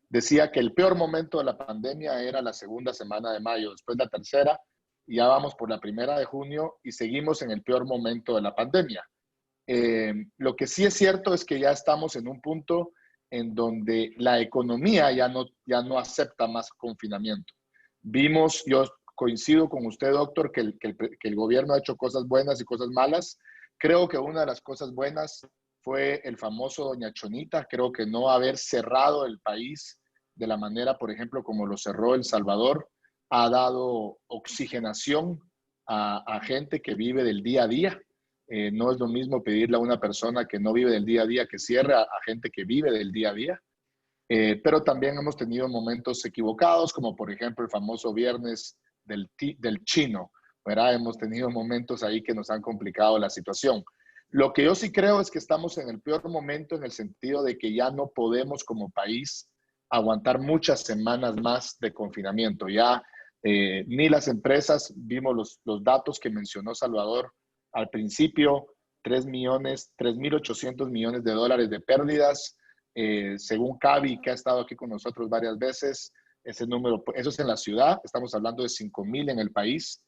decía que el peor momento de la pandemia era la segunda semana de mayo, después la tercera, y ya vamos por la primera de junio y seguimos en el peor momento de la pandemia. Lo que sí es cierto es que ya estamos en un punto en donde la economía ya no acepta más confinamiento. Yo coincido con usted, doctor, que el gobierno ha hecho cosas buenas y cosas malas. Creo que una de las cosas buenas fue el famoso Doña Chonita. Creo que no haber cerrado el país de la manera, por ejemplo, como lo cerró El Salvador, ha dado oxigenación a gente que vive del día a día. No es lo mismo pedirle a una persona que no vive del día a día que cierre a gente que vive del día a día. Pero también hemos tenido momentos equivocados, como por ejemplo el famoso viernes del chino, ¿verdad? Hemos tenido momentos ahí que nos han complicado la situación. Lo que yo sí creo es que estamos en el peor momento en el sentido de que ya no podemos como país aguantar muchas semanas más de confinamiento. Ya ni las empresas, vimos los datos que mencionó Salvador al principio, 3.800 millones de dólares de pérdidas, según Cavi, que ha estado aquí con nosotros varias veces. Ese número, eso es en la ciudad, estamos hablando de 5,000 en el país.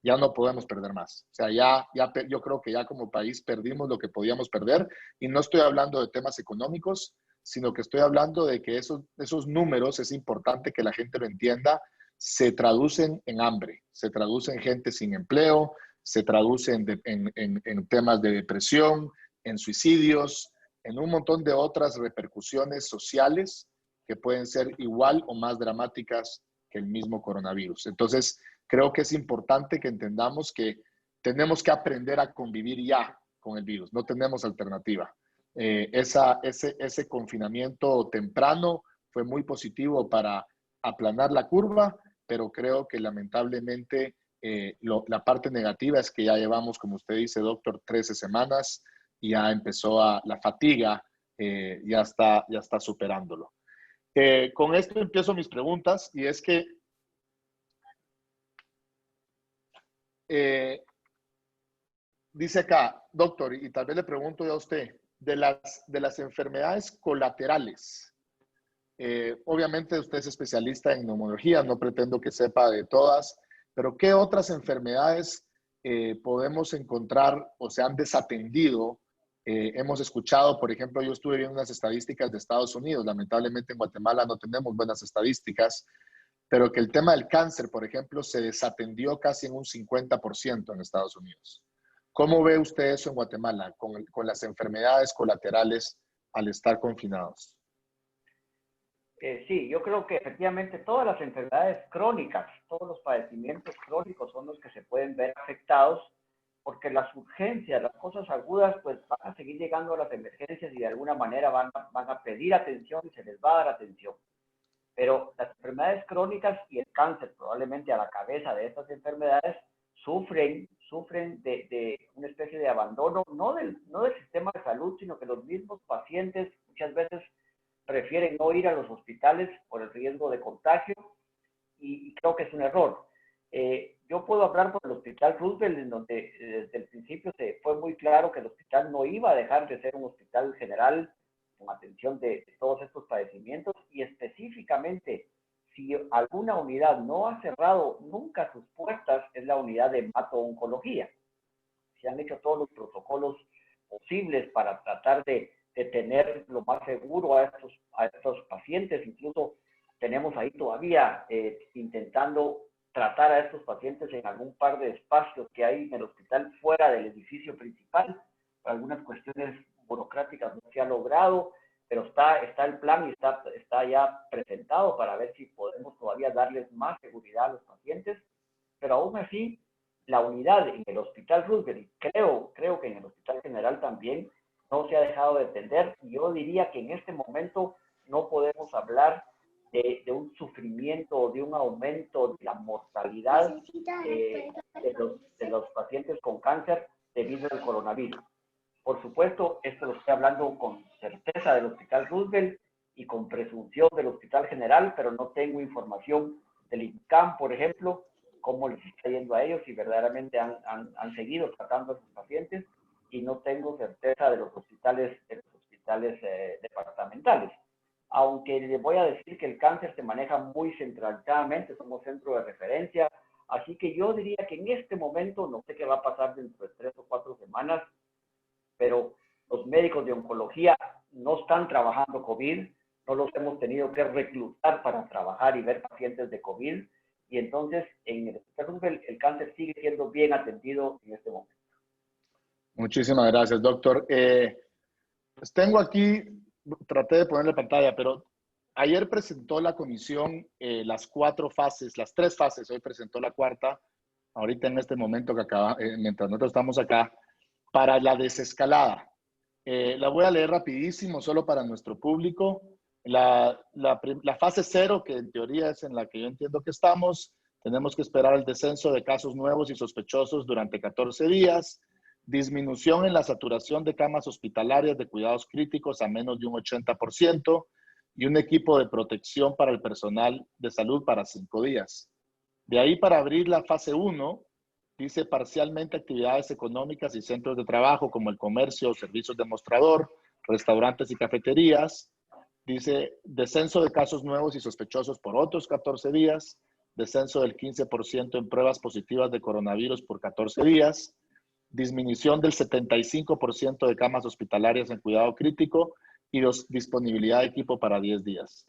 Ya no podemos perder más. O sea, yo creo que ya como país perdimos lo que podíamos perder, y no estoy hablando de temas económicos, sino que estoy hablando de que esos números, es importante que la gente lo entienda, se traducen en hambre, se traducen en gente sin empleo, se traducen en temas de depresión, en suicidios, en un montón de otras repercusiones sociales que pueden ser igual o más dramáticas que el mismo coronavirus. Entonces, creo que es importante que entendamos que tenemos que aprender a convivir ya con el virus, no tenemos alternativa. Ese confinamiento temprano fue muy positivo para aplanar la curva, pero creo que lamentablemente la parte negativa es que ya llevamos, como usted dice, doctor, 13 semanas y ya empezó la fatiga, ya está superándolo. Con esto empiezo mis preguntas, y es que dice acá, doctor, y tal vez le pregunto yo a usted, de las enfermedades colaterales. Obviamente usted es especialista en neumología, no pretendo que sepa de todas, pero ¿qué otras enfermedades podemos encontrar o se han desatendido? Hemos escuchado, por ejemplo, yo estuve viendo unas estadísticas de Estados Unidos, lamentablemente en Guatemala no tenemos buenas estadísticas, pero que el tema del cáncer, por ejemplo, se desatendió casi en un 50% en Estados Unidos. ¿Cómo ve usted eso en Guatemala con las enfermedades colaterales al estar confinados? Sí, yo creo que efectivamente todas las enfermedades crónicas, todos los padecimientos crónicos son los que se pueden ver afectados, porque las urgencias, las cosas agudas, pues van a seguir llegando a las emergencias y de alguna manera van a pedir atención y se les va a dar atención. Pero las enfermedades crónicas y el cáncer, probablemente a la cabeza de estas enfermedades, sufren de una especie de abandono, no del sistema de salud, sino que los mismos pacientes muchas veces prefieren no ir a los hospitales por el riesgo de contagio, y creo que es un error. Yo puedo hablar por el Hospital Roosevelt, en donde desde el principio se fue muy claro que el hospital no iba a dejar de ser un hospital general con atención de todos estos padecimientos, y específicamente, si alguna unidad no ha cerrado nunca sus puertas, es la unidad de hemato-oncología. Se han hecho todos los protocolos posibles para tratar de tener lo más seguro a estos pacientes. Incluso tenemos ahí todavía intentando tratar a estos pacientes en algún par de espacios que hay en el hospital fuera del edificio principal. Por algunas cuestiones burocráticas no se ha logrado, pero está el plan y está ya presentado para ver si podemos todavía darles más seguridad a los pacientes. Pero aún así, la unidad en el Hospital Roosevelt, y creo que en el Hospital General también, no se ha dejado de atender. Y yo diría que en este momento no podemos hablar de un sufrimiento o de un aumento de la mortalidad de los pacientes con cáncer debido al coronavirus. Por supuesto, esto lo estoy hablando con certeza del Hospital Roosevelt y con presunción del Hospital General, pero no tengo información del INCAM, por ejemplo, cómo les está yendo a ellos, si verdaderamente han seguido tratando a sus pacientes, y no tengo certeza de los hospitales departamentales. Aunque les voy a decir que el cáncer se maneja muy centralizadamente, somos centro de referencia, así que yo diría que en este momento, no sé qué va a pasar dentro de 3 o 4 semanas, pero los médicos de oncología no están trabajando COVID, no los hemos tenido que reclutar para trabajar y ver pacientes de COVID, y entonces en el hospital el cáncer sigue siendo bien atendido en este momento. Muchísimas gracias, doctor. Tengo aquí, traté de ponerle pantalla, pero ayer presentó la comisión las 4 fases, las 3 fases, hoy presentó la 4ª, ahorita en este momento que acaba, mientras nosotros estamos acá, para la desescalada. La voy a leer rapidísimo, solo para nuestro público. La fase 0, que en teoría es en la que yo entiendo que estamos, Tenemos que esperar el descenso de casos nuevos y sospechosos durante 14 días, disminución en la saturación de camas hospitalarias de cuidados críticos a menos de un 80% y un equipo de protección para el personal de salud para 5 días. De ahí para abrir la fase 1, dice parcialmente actividades económicas y centros de trabajo como el comercio, servicios de mostrador, restaurantes y cafeterías. Dice descenso de casos nuevos y sospechosos por otros 14 días, descenso del 15% en pruebas positivas de coronavirus por 14 días, disminución del 75% de camas hospitalarias en cuidado crítico y disponibilidad de equipo para 10 días.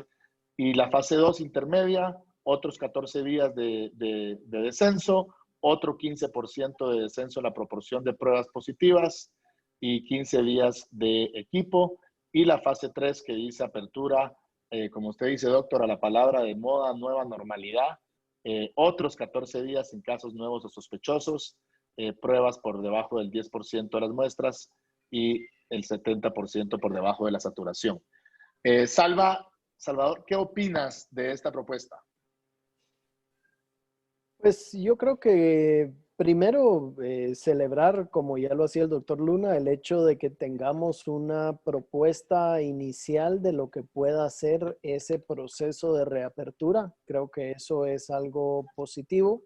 Y la fase 2 intermedia, otros 14 días de descenso, otro 15% de descenso en la proporción de pruebas positivas y 15 días de equipo. Y la fase 3 que dice apertura, como usted dice, doctor, a la palabra de moda, nueva normalidad, otros 14 días sin casos nuevos o sospechosos, pruebas por debajo del 10% de las muestras y el 70% por debajo de la saturación. Salvador, ¿qué opinas de esta propuesta? Pues yo creo que primero celebrar, como ya lo hacía el doctor Luna, el hecho de que tengamos una propuesta inicial de lo que pueda ser ese proceso de reapertura. Creo que eso es algo positivo.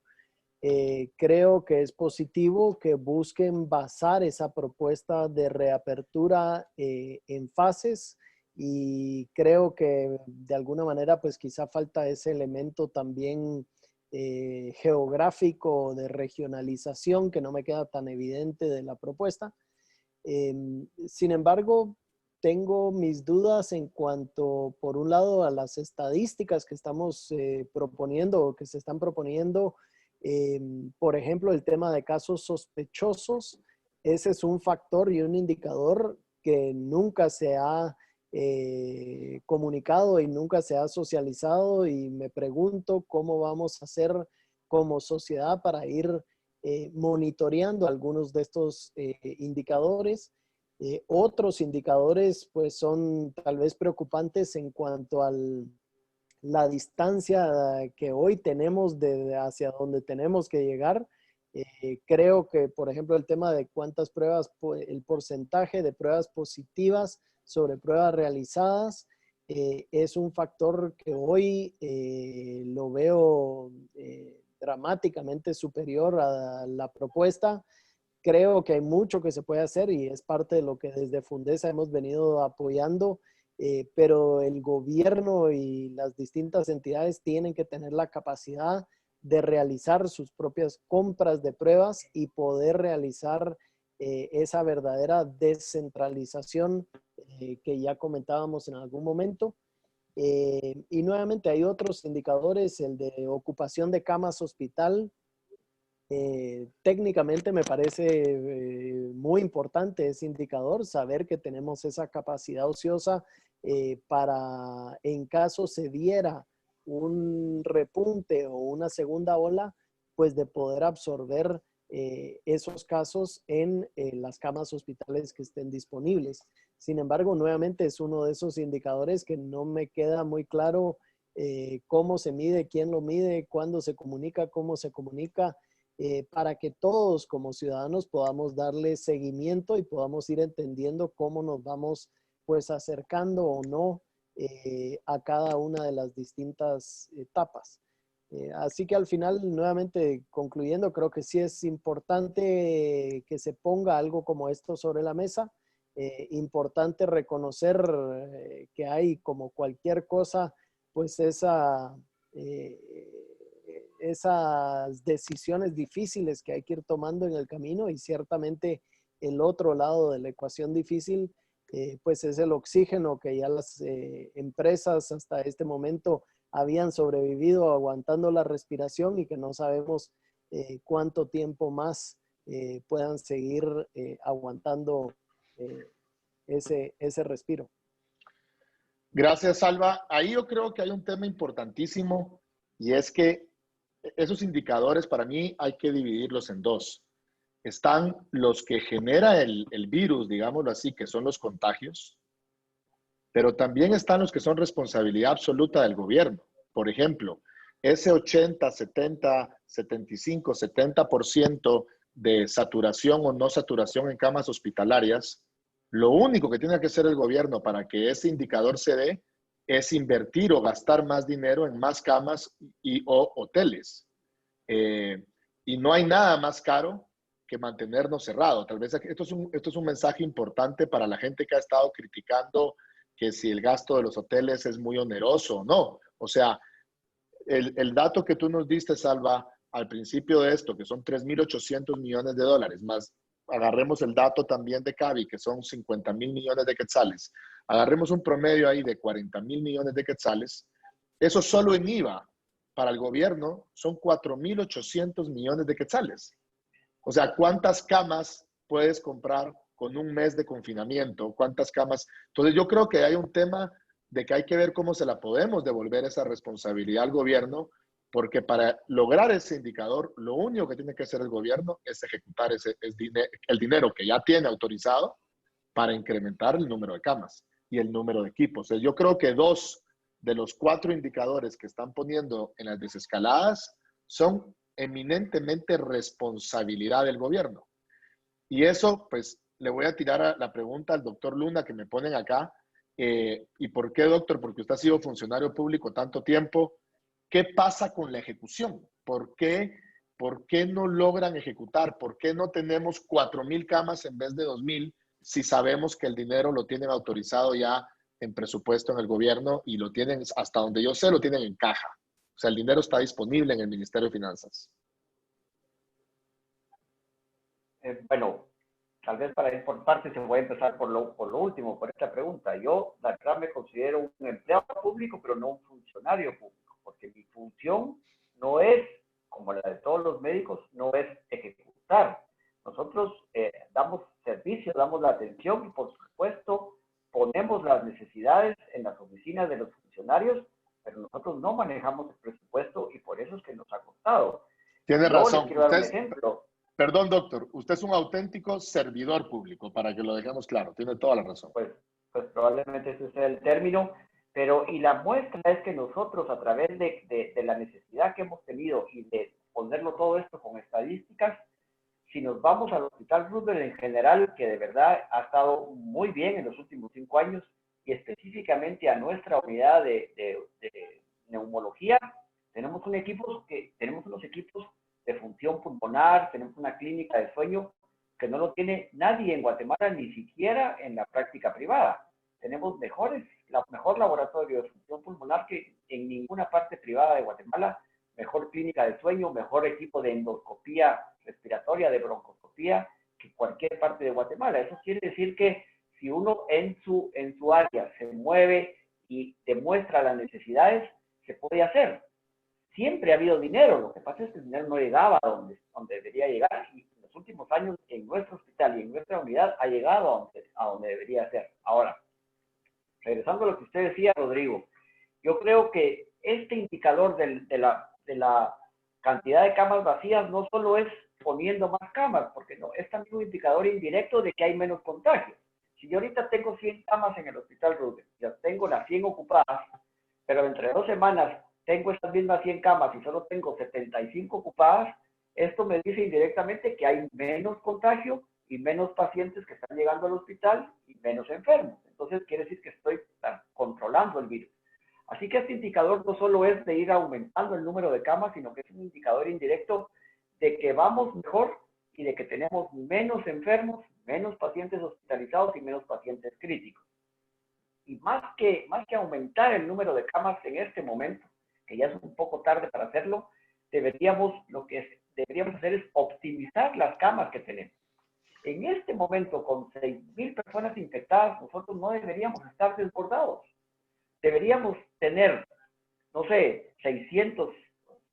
Creo que es positivo que busquen basar esa propuesta de reapertura en fases y creo que de alguna manera pues quizá falta ese elemento también geográfico de regionalización que no me queda tan evidente de la propuesta. Sin embargo, tengo mis dudas en cuanto, por un lado, a las estadísticas que estamos proponiendo o que se están proponiendo. Por ejemplo, el tema de casos sospechosos, ese es un factor y un indicador que nunca se ha comunicado y nunca se ha socializado y me pregunto cómo vamos a hacer como sociedad para ir monitoreando algunos de estos indicadores. Otros indicadores pues son tal vez preocupantes en cuanto a la distancia que hoy tenemos hacia donde tenemos que llegar. Creo que, por ejemplo, el tema de cuántas pruebas, el porcentaje de pruebas positivas sobre pruebas realizadas, es un factor que hoy lo veo dramáticamente superior a la propuesta. Creo que hay mucho que se puede hacer y es parte de lo que desde Fundesa hemos venido apoyando, pero el gobierno y las distintas entidades tienen que tener la capacidad de realizar sus propias compras de pruebas y poder realizar esa verdadera descentralización que ya comentábamos en algún momento. Y nuevamente hay otros indicadores, el de ocupación de camas hospital. Técnicamente me parece muy importante ese indicador, saber que tenemos esa capacidad ociosa para, en caso se diera un repunte o una segunda ola, pues de poder absorber esos casos en las camas hospitales que estén disponibles. Sin embargo, nuevamente es uno de esos indicadores que no me queda muy claro cómo se mide, quién lo mide, cuándo se comunica, cómo se comunica, para que todos como ciudadanos podamos darle seguimiento y podamos ir entendiendo cómo nos vamos pues acercando o no a cada una de las distintas etapas. Así que al final, nuevamente concluyendo, creo que sí es importante que se ponga algo como esto sobre la mesa. Importante reconocer que hay, como cualquier cosa, pues esas decisiones difíciles que hay que ir tomando en el camino y ciertamente el otro lado de la ecuación difícil pues es el oxígeno que ya las empresas hasta este momento habían sobrevivido aguantando la respiración y que no sabemos cuánto tiempo más puedan seguir aguantando ese respiro. Gracias, Salva. Ahí yo creo que hay un tema importantísimo y es que esos indicadores para mí hay que dividirlos en dos. Están los que genera el virus, digámoslo así, que son los contagios, pero también están los que son responsabilidad absoluta del gobierno. Por ejemplo, ese 80, 70, 75, 70% de saturación o no saturación en camas hospitalarias, lo único que tiene que hacer el gobierno para que ese indicador se dé es invertir o gastar más dinero en más camas o hoteles. Y no hay nada más caro que mantenernos cerrados. Tal vez esto es un mensaje importante para la gente que ha estado criticando que si el gasto de los hoteles es muy oneroso o no. O sea, el dato que tú nos diste, Salva, al principio de esto, que son 3.800 millones de dólares, más agarremos el dato también de Cavi, que son 50.000 millones de quetzales, agarremos un promedio ahí de 40.000 millones de quetzales, eso solo en IVA para el gobierno son 4.800 millones de quetzales. O sea, ¿cuántas camas puedes comprar con un mes de confinamiento? ¿Cuántas camas? Entonces yo creo que hay un tema de que hay que ver cómo se la podemos devolver esa responsabilidad al gobierno, porque para lograr ese indicador, lo único que tiene que hacer el gobierno es ejecutar el dinero que ya tiene autorizado para incrementar el número de camas y el número de equipos. Yo creo que 2 de los 4 indicadores que están poniendo en las desescaladas son eminentemente responsabilidad del gobierno. Y eso, pues, le voy a tirar la pregunta al doctor Luna que me ponen acá. ¿Y por qué, doctor? Porque usted ha sido funcionario público tanto tiempo. ¿Qué pasa con la ejecución? ¿Por qué no logran ejecutar? ¿Por qué no tenemos 4.000 camas en vez de 2.000 si sabemos que el dinero lo tienen autorizado ya en presupuesto en el gobierno y lo tienen, hasta donde yo sé, lo tienen en caja? O sea, el dinero está disponible en el Ministerio de Finanzas. Bueno, tal vez para ir por partes, se voy a empezar por lo último, por esta pregunta. Yo, la verdad, me considero un empleado público, pero no un funcionario público, porque mi función no es, como la de todos los médicos, no es ejecutar. Nosotros damos servicios, damos la atención y, por supuesto, ponemos las necesidades en las oficinas de los funcionarios, pero nosotros no manejamos el presupuesto y por eso es que nos ha costado. Tiene Yo razón. les quiero dar un ejemplo. Perdón, doctor, usted es un auténtico servidor público, para que lo dejemos claro, tiene toda la razón. Pues probablemente ese sea el término, pero y la muestra es que nosotros a través de la necesidad que hemos tenido y de ponerlo todo esto con estadísticas, si nos vamos al Hospital Roosevelt en general, que de verdad ha estado muy bien en los últimos 5 años, y específicamente a nuestra unidad de neumología, tenemos unos equipos de función pulmonar, tenemos una clínica de sueño que no lo tiene nadie en Guatemala, ni siquiera en la práctica privada. Tenemos mejor laboratorio de función pulmonar que en ninguna parte privada de Guatemala, mejor clínica de sueño, mejor equipo de endoscopía respiratoria, de broncoscopía, que cualquier parte de Guatemala. Eso quiere decir que si uno en su área se mueve y demuestra las necesidades, se puede hacer. Siempre ha habido dinero, lo que pasa es que el dinero no llegaba a donde debería llegar, y en los últimos años en nuestro hospital y en nuestra unidad ha llegado a donde debería ser. Ahora, regresando a lo que usted decía, Rodrigo, yo creo que este indicador de la cantidad de camas vacías no solo es poniendo más camas, porque no, es también un indicador indirecto de que hay menos contagios. Si yo ahorita tengo 100 camas en el Hospital Roosevelt, ya tengo las 100 ocupadas, pero entre 2 semanas tengo estas mismas 100 camas y solo tengo 75 ocupadas, esto me dice indirectamente que hay menos contagio y menos pacientes que están llegando al hospital y menos enfermos. Entonces quiere decir que estoy controlando el virus. Así que este indicador no solo es de ir aumentando el número de camas, sino que es un indicador indirecto de que vamos mejor y de que tenemos menos enfermos, menos pacientes hospitalizados y menos pacientes críticos. Y más que aumentar el número de camas en este momento, que ya es un poco tarde para hacerlo, deberíamos hacer es optimizar las camas que tenemos. En este momento, con 6.000 personas infectadas, nosotros no deberíamos estar desbordados. Deberíamos tener, no sé, 600,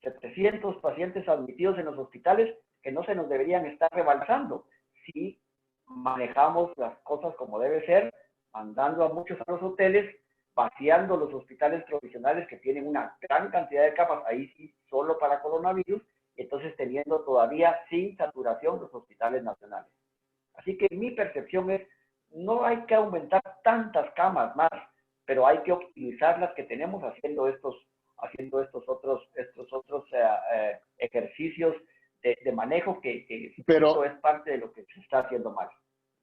700 pacientes admitidos en los hospitales que no se nos deberían estar rebalsando si manejamos las cosas como debe ser, mandando a muchos a los hoteles, vaciando los hospitales provisionales que tienen una gran cantidad de camas, ahí sí, solo para coronavirus, y entonces teniendo todavía sin saturación los hospitales nacionales. Así que mi percepción es, no hay que aumentar tantas camas más, pero hay que optimizar las que tenemos haciendo estos haciendo estos otros ejercicios de manejo que Pero, es parte de lo que se está haciendo mal.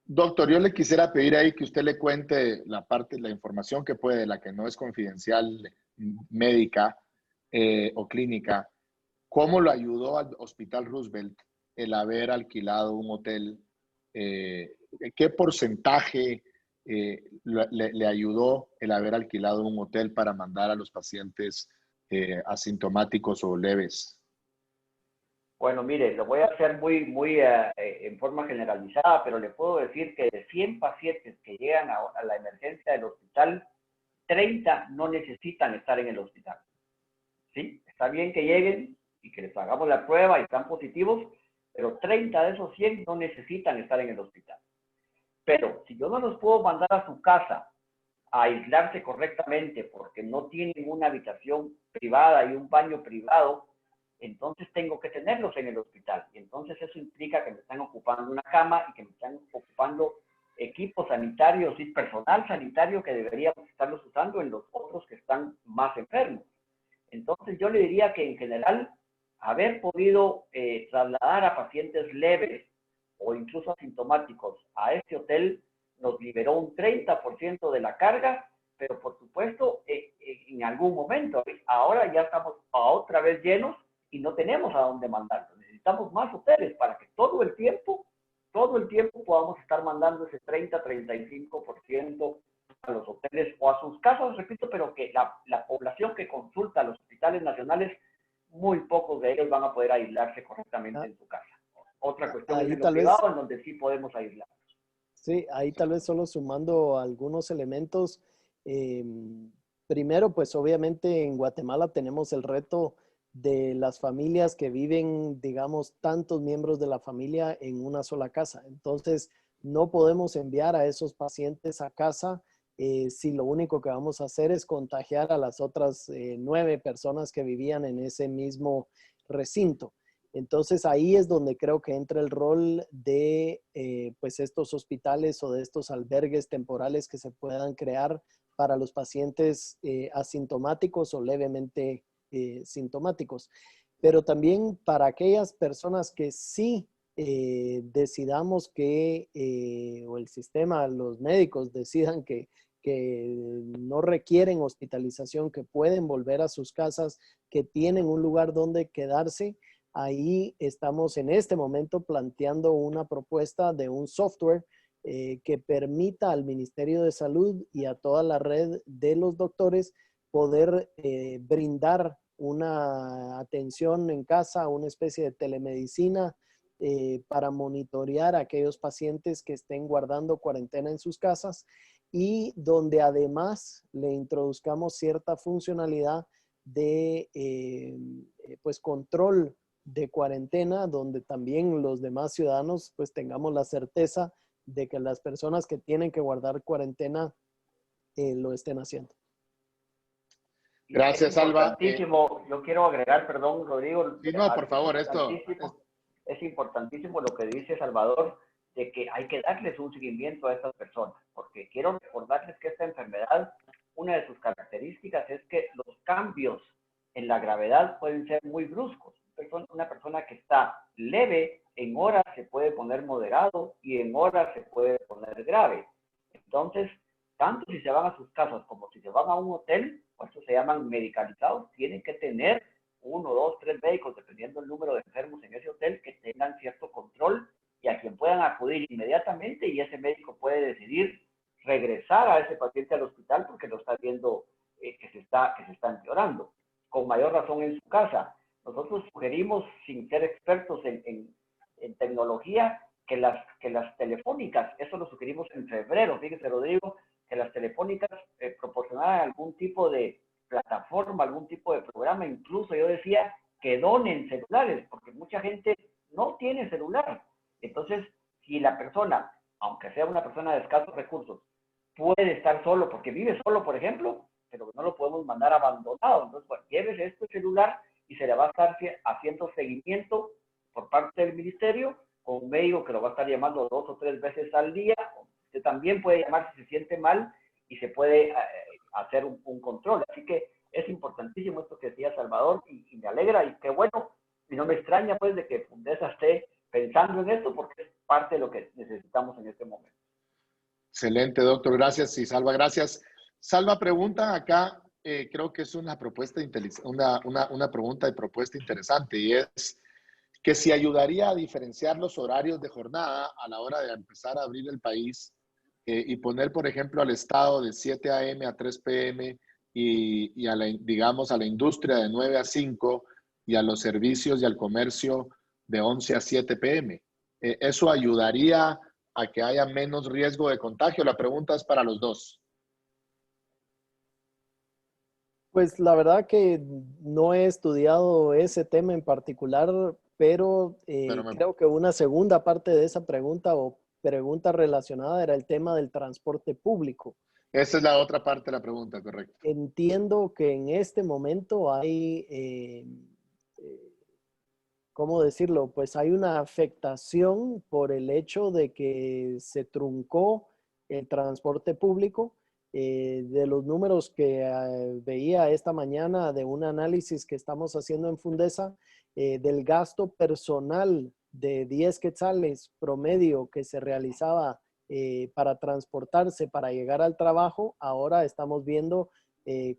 doctor, yo le quisiera pedir ahí que usted le cuente la información que puede, la que no es confidencial médica o clínica. ¿Cómo lo ayudó al Hospital Roosevelt el haber alquilado un hotel? ¿Qué porcentaje le ayudó el haber alquilado un hotel para mandar a los pacientes asintomáticos o leves? Bueno, mire, lo voy a hacer muy en forma generalizada, pero le puedo decir que de 100 pacientes que llegan a la emergencia del hospital, 30 no necesitan estar en el hospital. ¿Sí? Está bien que lleguen y que les hagamos la prueba y están positivos, pero 30 de esos 100 no necesitan estar en el hospital. Pero si yo no los puedo mandar a su casa a aislarse correctamente porque no tienen una habitación privada y un baño privado, entonces tengo que tenerlos en el hospital. Y entonces eso implica que me están ocupando una cama y que me están ocupando equipos sanitarios y personal sanitario que deberíamos estarlos usando en los otros que están más enfermos. Entonces yo le diría que en general haber podido trasladar a pacientes leves o incluso asintomáticos a este hotel nos liberó un 30% de la carga, pero por supuesto en algún momento, ahora ya estamos otra vez llenos y no tenemos a dónde mandarlos. Necesitamos más hoteles para que todo el tiempo podamos estar mandando ese 30-35% a los hoteles o a sus casas, repito, pero que la población que consulta a los hospitales nacionales, muy pocos de ellos van a poder aislarse correctamente en su casa. Otra cuestión es en lo privado, en donde sí podemos aislar. Sí, ahí tal vez solo sumando algunos elementos. Primero, pues obviamente en Guatemala tenemos el reto de las familias que viven, digamos, tantos miembros de la familia en una sola casa. Entonces, no podemos enviar a esos pacientes a casa si lo único que vamos a hacer es contagiar a las otras 9 personas que vivían en ese mismo recinto. Entonces ahí es donde creo que entra el rol de pues estos hospitales o de estos albergues temporales que se puedan crear para los pacientes asintomáticos o levemente sintomáticos. Pero también para aquellas personas que sí decidamos que, o el sistema, los médicos decidan que no requieren hospitalización, que pueden volver a sus casas, que tienen un lugar donde quedarse. Ahí estamos en este momento planteando una propuesta de un software que permita al Ministerio de Salud y a toda la red de los doctores poder brindar una atención en casa, una especie de telemedicina para monitorear a aquellos pacientes que estén guardando cuarentena en sus casas y donde además le introduzcamos cierta funcionalidad de pues control de cuarentena, donde también los demás ciudadanos pues tengamos la certeza de que las personas que tienen que guardar cuarentena lo estén haciendo. Gracias, Alba. Yo quiero agregar, perdón, Rodrigo. Sí, no, por favor, es importantísimo lo que dice Salvador, de que hay que darles un seguimiento a estas personas, porque quiero recordarles que esta enfermedad, una de sus características es que los cambios en la gravedad pueden ser muy bruscos. Una persona que está leve, en horas se puede poner moderado y en horas se puede poner grave. Entonces, tanto si se van a sus casas como si se van a un hotel, o estos se llaman medicalizados, tienen que tener 1, 2, 3 médicos, dependiendo del número de enfermos en ese hotel, que tengan cierto control y a quien puedan acudir inmediatamente, y ese médico puede decidir regresar a ese paciente al hospital porque lo está viendo que se está empeorando. Con mayor razón en su casa. Nosotros sugerimos, sin ser expertos en tecnología, que las telefónicas, eso lo sugerimos en febrero, fíjese Rodrigo, que las telefónicas proporcionaran algún tipo de plataforma, algún tipo de programa, incluso yo decía que donen celulares, porque mucha gente no tiene celular. Entonces, si la persona, aunque sea una persona de escasos recursos, puede estar solo, porque vive solo, por ejemplo, pero no lo podemos mandar abandonado. Entonces, bueno, llévese este celular y se le va a estar haciendo seguimiento por parte del ministerio con un médico que lo va a estar llamando 2 o 3 veces al día. Usted también puede llamar si se siente mal y se puede hacer un control. Así que es importantísimo esto que decía Salvador y me alegra y qué bueno. Y no me extraña pues de que Fundesa esté pensando en esto porque es parte de lo que necesitamos en este momento. Excelente, doctor. Gracias. Y Salva, gracias. Salva pregunta acá, creo que es una propuesta una pregunta de propuesta interesante y es que si ayudaría a diferenciar los horarios de jornada a la hora de empezar a abrir el país y poner, por ejemplo, al Estado de 7 a.m. a 3 p.m. y a digamos, a la industria de 9 a 5 y a los servicios y al comercio de 11 a 7 p.m. ¿Eso ayudaría a que haya menos riesgo de contagio? La pregunta es para los dos. Pues la verdad que no he estudiado ese tema en particular, pero creo que una segunda parte de esa pregunta o pregunta relacionada era el tema del transporte público. Esa es la otra parte de la pregunta, correcto. Entiendo que en este momento hay, ¿cómo decirlo? Pues hay una afectación por el hecho de que se truncó el transporte público. De los números que veía esta mañana de un análisis que estamos haciendo en Fundesa, del gasto personal de 10 quetzales promedio que se realizaba para transportarse, para llegar al trabajo, ahora estamos viendo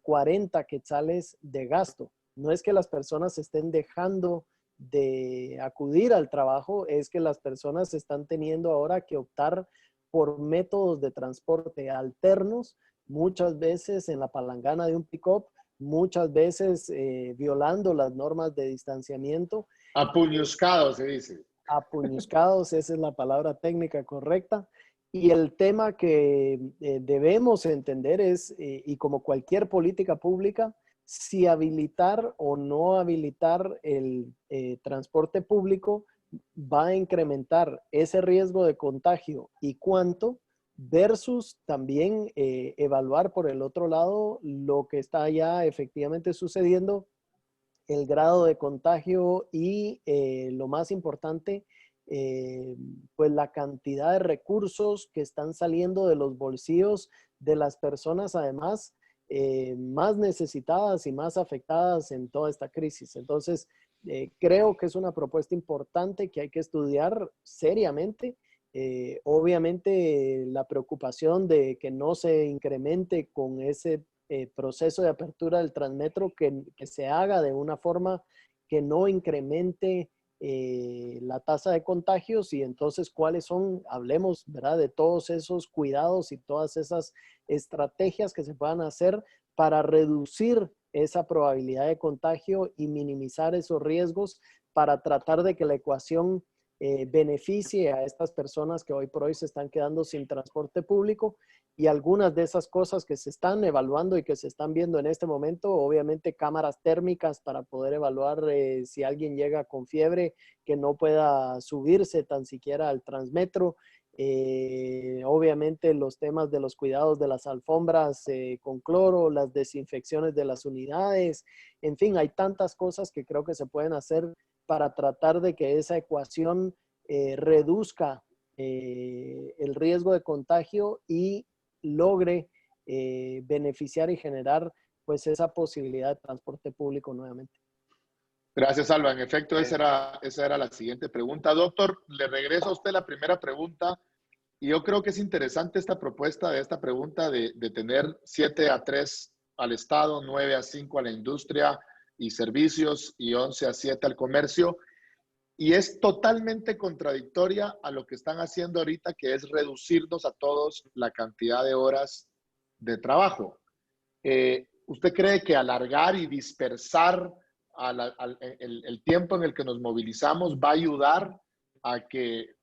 40 quetzales de gasto. No es que las personas estén dejando de acudir al trabajo, es que las personas están teniendo ahora que optar por métodos de transporte alternos, muchas veces en la palangana de un pick-up, muchas veces violando las normas de distanciamiento. Apuñuscado se dice. Apuñuscados, esa es la palabra técnica correcta. Y el tema que debemos entender es, y como cualquier política pública, si habilitar o no habilitar el transporte público va a incrementar ese riesgo de contagio y cuánto, versus también evaluar por el otro lado lo que está ya efectivamente sucediendo, el grado de contagio y lo más importante, pues la cantidad de recursos que están saliendo de los bolsillos de las personas, además, más necesitadas y más afectadas en toda esta crisis. Entonces, creo que es una propuesta importante que hay que estudiar seriamente. Obviamente, la preocupación de que no se incremente con ese proceso de apertura del Transmetro, que se haga de una forma que no incremente la tasa de contagios y entonces cuáles son, hablemos, ¿verdad?, de todos esos cuidados y todas esas estrategias que se puedan hacer para reducir esa probabilidad de contagio y minimizar esos riesgos para tratar de que la ecuación beneficie a estas personas que hoy por hoy se están quedando sin transporte público. Y algunas de esas cosas que se están evaluando y que se están viendo en este momento, obviamente cámaras térmicas para poder evaluar si alguien llega con fiebre que no pueda subirse tan siquiera al Transmetro. Obviamente los temas de los cuidados de las alfombras con cloro, las desinfecciones de las unidades, en fin, hay tantas cosas que creo que se pueden hacer para tratar de que esa ecuación reduzca el riesgo de contagio y logre beneficiar y generar pues esa posibilidad de transporte público nuevamente. Gracias, Alba. En efecto, esa era la siguiente pregunta. Doctor, le regreso a usted la primera pregunta. Y yo creo que es interesante esta propuesta de esta pregunta de tener 7 a 3 al Estado, 9 a 5 a la industria y servicios y 11 a 7 al comercio. Y es totalmente contradictoria a lo que están haciendo ahorita, que es reducirnos a todos la cantidad de horas de trabajo. ¿Usted cree que alargar y dispersar el tiempo en el que nos movilizamos va a ayudar a que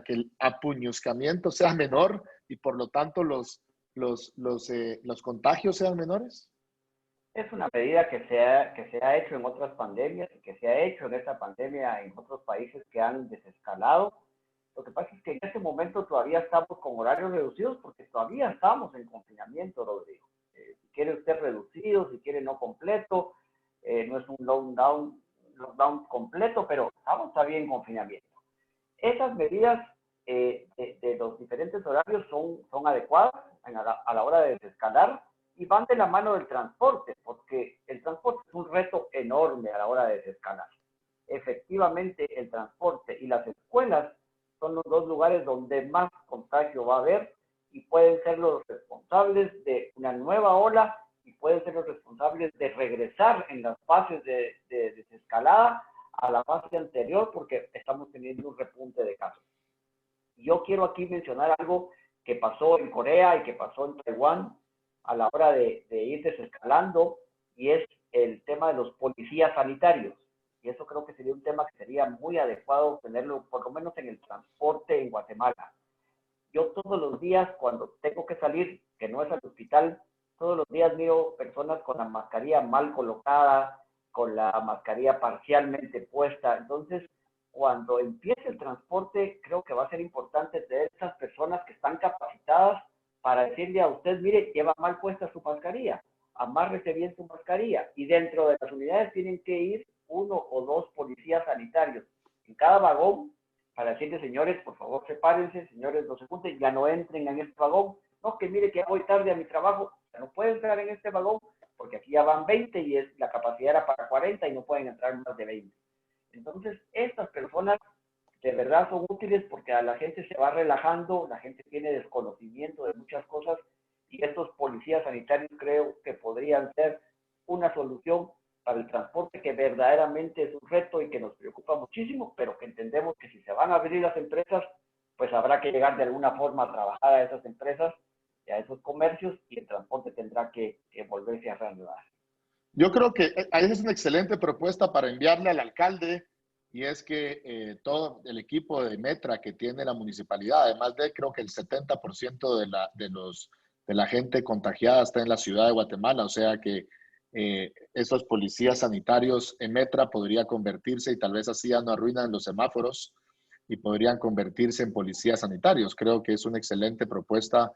el apuñuscamiento sea menor y por lo tanto los contagios sean menores? Es una medida que se ha hecho en otras pandemias y que se ha hecho en esta pandemia en otros países que han desescalado. Lo que pasa es que en este momento todavía estamos con horarios reducidos porque todavía estamos en confinamiento, Rodrigo. Si quiere usted reducido, si quiere no completo, no es un lockdown completo, pero estamos todavía en confinamiento. Esas medidas de los diferentes horarios son adecuadas a la hora de desescalar. y van de la mano del transporte, porque el transporte es un reto enorme a la hora de desescalar. Efectivamente, el transporte y las escuelas son los dos lugares donde más contagio va a haber y pueden ser los responsables de una nueva ola y pueden ser los responsables de regresar en las fases de desescalada a la fase anterior porque estamos teniendo un repunte de casos. Yo quiero aquí mencionar algo que pasó en Corea y que pasó en Taiwán a la hora de ir desescalando, y es el tema de los policías sanitarios. Y eso creo que sería un tema que sería muy adecuado tenerlo, por lo menos en el transporte en Guatemala. Yo todos los días, cuando tengo que salir, que no es al hospital, todos los días miro personas con la mascarilla mal colocada, con la mascarilla parcialmente puesta. Entonces, cuando empiece el transporte, creo que va a ser importante tener esas personas que están capacitadas para decirle a usted, mire, lleva mal puesta su mascarilla, amárrese bien su mascarilla. Y dentro de las unidades tienen que ir 1 o 2 policías sanitarios en cada vagón para decirle, señores, por favor, sepárense, señores, no se junten, ya no entren en este vagón. No, que mire que voy tarde a mi trabajo, ya no puede entrar en este vagón porque aquí ya van 20 y la capacidad era para 40 y no pueden entrar más de 20. Entonces, estas personas de verdad son útiles porque a la gente se va relajando, la gente tiene desconocimiento de muchas cosas y estos policías sanitarios creo que podrían ser una solución para el transporte que verdaderamente es un reto y que nos preocupa muchísimo, pero que entendemos que si se van a abrir las empresas, pues habrá que llegar de alguna forma a trabajar a esas empresas y a esos comercios y el transporte tendrá que volverse a reanudar. Yo creo que esa es una excelente propuesta para enviarle al alcalde, y es que todo el equipo de Metra que tiene la municipalidad, además de creo que el 70% de la gente contagiada está en la ciudad de Guatemala, o sea que esos policías sanitarios en Metra podría convertirse, y tal vez así ya no arruinan los semáforos, y podrían convertirse en policías sanitarios. Creo que es una excelente propuesta.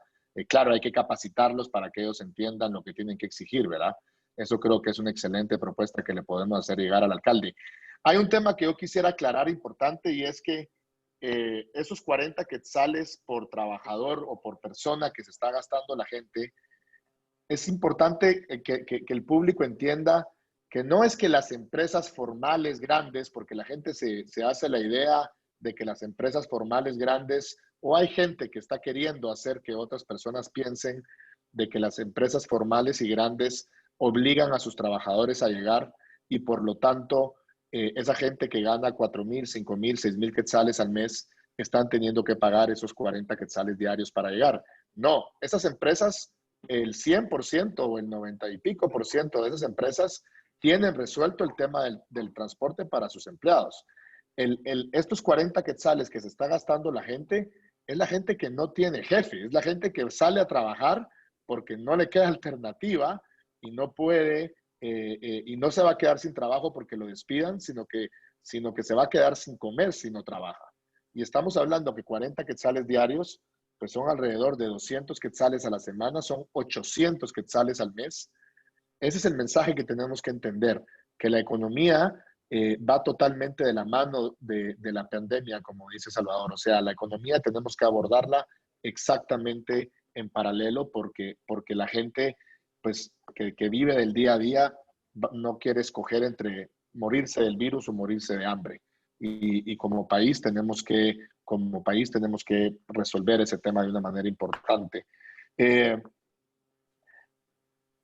Claro, hay que capacitarlos para que ellos entiendan lo que tienen que exigir, ¿verdad? Eso creo que es una excelente propuesta que le podemos hacer llegar al alcalde. Hay un tema que yo quisiera aclarar importante, y es que esos 40 quetzales por trabajador o por persona que se está gastando la gente, es importante que el público entienda que no es que las empresas formales grandes, porque la gente se hace la idea de que las empresas formales grandes, o hay gente que está queriendo hacer que otras personas piensen de que las empresas formales y grandes obligan a sus trabajadores a llegar, y por lo tanto esa gente que gana 4,000, 5,000, 6,000 quetzales al mes están teniendo que pagar esos 40 quetzales diarios para llegar. No, esas empresas, el 100% o el 90 y pico por ciento de esas empresas tienen resuelto el tema del transporte para sus empleados. Estos 40 quetzales que se está gastando la gente es la gente que no tiene jefe, es la gente que sale a trabajar porque no le queda alternativa y no puede, y no se va a quedar sin trabajo porque lo despidan, sino que se va a quedar sin comer si no trabaja. Y estamos hablando que 40 quetzales diarios pues son alrededor de 200 quetzales a la semana, son 800 quetzales al mes. Ese es el mensaje que tenemos que entender, que la economía va totalmente de la mano de la pandemia, como dice Salvador. O sea, la economía tenemos que abordarla exactamente en paralelo porque la gente pues, que vive del día a día no quiere escoger entre morirse del virus o morirse de hambre. Y como país tenemos que resolver ese tema de una manera importante.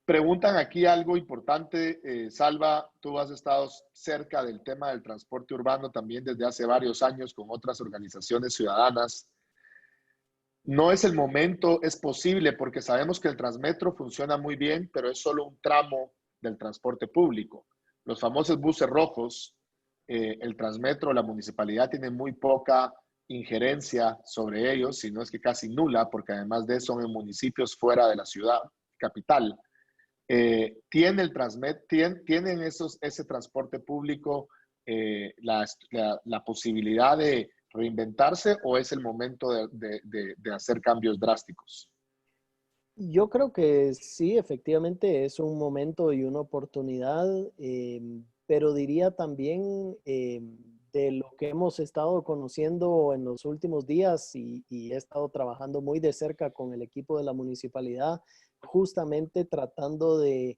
Preguntan aquí algo importante, Salva, tú has estado cerca del tema del transporte urbano también desde hace varios años con otras organizaciones ciudadanas. No es el momento, es posible, porque sabemos que el Transmetro funciona muy bien, pero es solo un tramo del transporte público. Los famosos buses rojos, el Transmetro, la municipalidad tiene muy poca injerencia sobre ellos, si no es que casi nula, porque además de eso son en municipios fuera de la ciudad capital. ¿Tiene el Transmet, tienen ese transporte público la posibilidad de reinventarse, o es el momento de hacer cambios drásticos? Yo creo que sí, efectivamente es un momento y una oportunidad, pero diría también de lo que hemos estado conociendo en los últimos días y he estado trabajando muy de cerca con el equipo de la municipalidad, justamente tratando de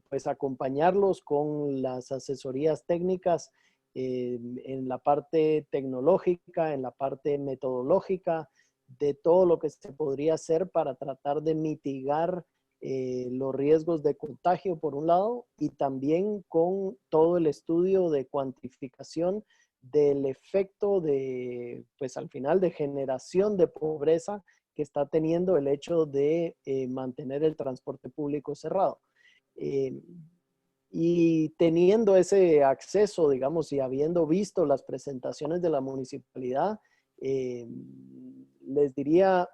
pues acompañarlos con las asesorías técnicas en la parte tecnológica, en la parte metodológica, de todo lo que se podría hacer para tratar de mitigar los riesgos de contagio por un lado y también con todo el estudio de cuantificación del efecto de, pues al final, de generación de pobreza que está teniendo el hecho de mantener el transporte público cerrado. Y teniendo ese acceso, digamos, y habiendo visto las presentaciones de la municipalidad, les diría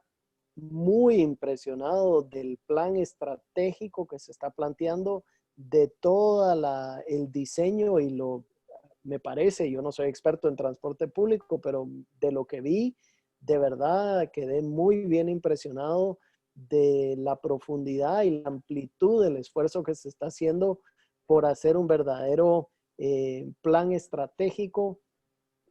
muy impresionado del plan estratégico que se está planteando, de todo el diseño y me parece, yo no soy experto en transporte público, pero de lo que vi, de verdad quedé muy bien impresionado de la profundidad y la amplitud del esfuerzo que se está haciendo por hacer un verdadero plan estratégico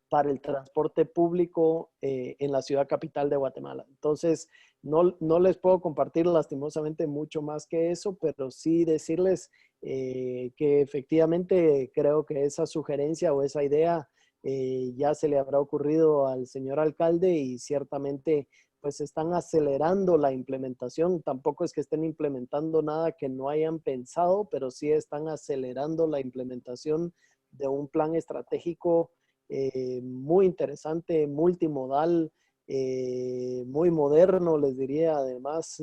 para el transporte público en la ciudad capital de Guatemala. Entonces, no les puedo compartir lastimosamente mucho más que eso, pero sí decirles que efectivamente creo que esa sugerencia o esa idea ya se le habrá ocurrido al señor alcalde y ciertamente pues están acelerando la implementación. Tampoco es que estén implementando nada que no hayan pensado, pero sí están acelerando la implementación de un plan estratégico muy interesante, multimodal, muy moderno, les diría además,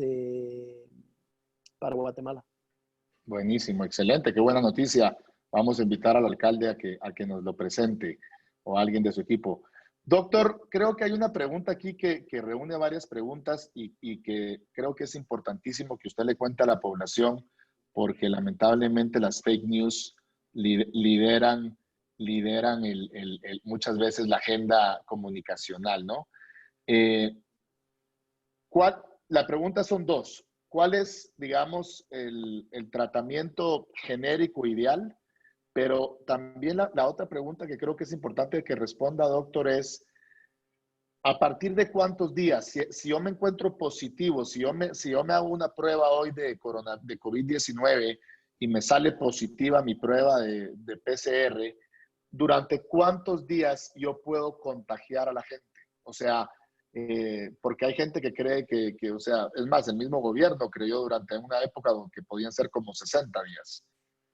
para Guatemala. Buenísimo, excelente, qué buena noticia. Vamos a invitar al alcalde a que nos lo presente o a alguien de su equipo. Doctor, creo que hay una pregunta aquí que reúne varias preguntas y que creo que es importantísimo que usted le cuente a la población porque lamentablemente las fake news lideran muchas veces la agenda comunicacional, ¿no? Eh, la pregunta son dos. ¿Cuál es, digamos, el tratamiento genérico ideal? Pero también la otra pregunta que creo que es importante que responda, doctor, es ¿a partir de cuántos días? Si yo me encuentro positivo, si yo me hago una prueba hoy de COVID-19 y me sale positiva mi prueba de PCR, ¿durante cuántos días yo puedo contagiar a la gente? O sea, porque hay gente que cree o sea, es más, el mismo gobierno creyó durante una época que podían ser como 60 días.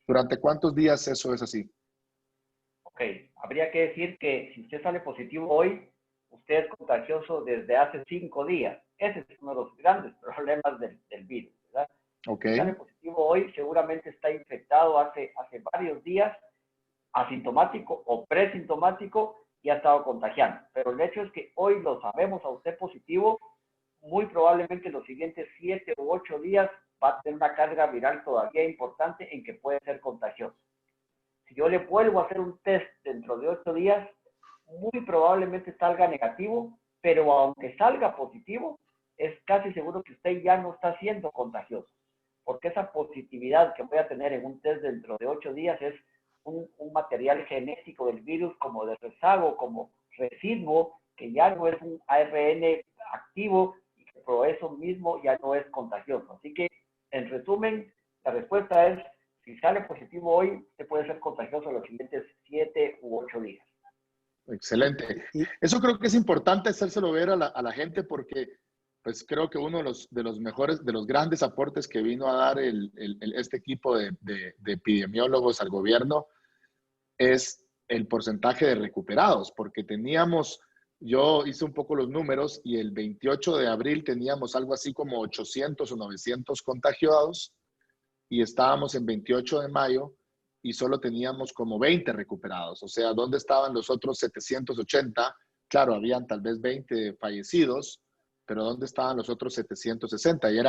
¿Durante cuántos días eso es así? Ok, habría que decir que si usted sale positivo hoy, usted es contagioso desde hace 5 días. Ese es uno de los grandes problemas del virus, ¿verdad? Ok. Si sale positivo hoy, seguramente está infectado hace varios días, asintomático o presintomático, y ha estado contagiando. Pero el hecho es que hoy lo sabemos a usted positivo, muy probablemente los siguientes 7 u 8 días va a tener una carga viral todavía importante en que puede ser contagioso. Si yo le vuelvo a hacer un test dentro de 8 días, muy probablemente salga negativo, pero aunque salga positivo, es casi seguro que usted ya no está siendo contagioso, porque esa positividad que voy a tener en un test dentro de 8 días es un material genético del virus como de rezago, como residuo, que ya no es un ARN activo y que por eso mismo ya no es contagioso. Así que, en resumen, la respuesta es, si sale positivo hoy, usted puede ser contagioso los siguientes 7 u 8 días. Excelente. Eso creo que es importante hacérselo ver a la gente porque pues creo que uno de los mejores, de los grandes aportes que vino a dar este equipo de epidemiólogos al gobierno es el porcentaje de recuperados, porque yo hice un poco los números y el 28 de abril teníamos algo así como 800 o 900 contagiados y estábamos en 28 de mayo y solo teníamos como 20 recuperados. O sea, ¿dónde estaban los otros 780? Claro, habían tal vez 20 fallecidos, pero ¿dónde estaban los otros 760? Y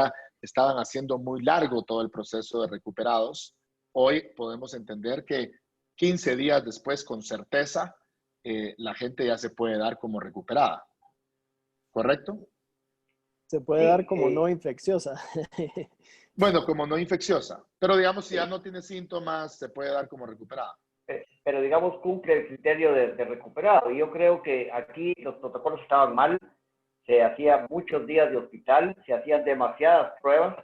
estaban haciendo muy largo todo el proceso de recuperados. Hoy podemos entender que 15 días después, con certeza, la gente ya se puede dar como recuperada. ¿Correcto? Se puede dar como no infecciosa. Bueno, como no infecciosa. Pero digamos, si ya no tiene síntomas, se puede dar como recuperada. pero digamos cumple el criterio de recuperado. Y yo creo que aquí los protocolos estaban mal, se hacían muchos días de hospital, se hacían demasiadas pruebas,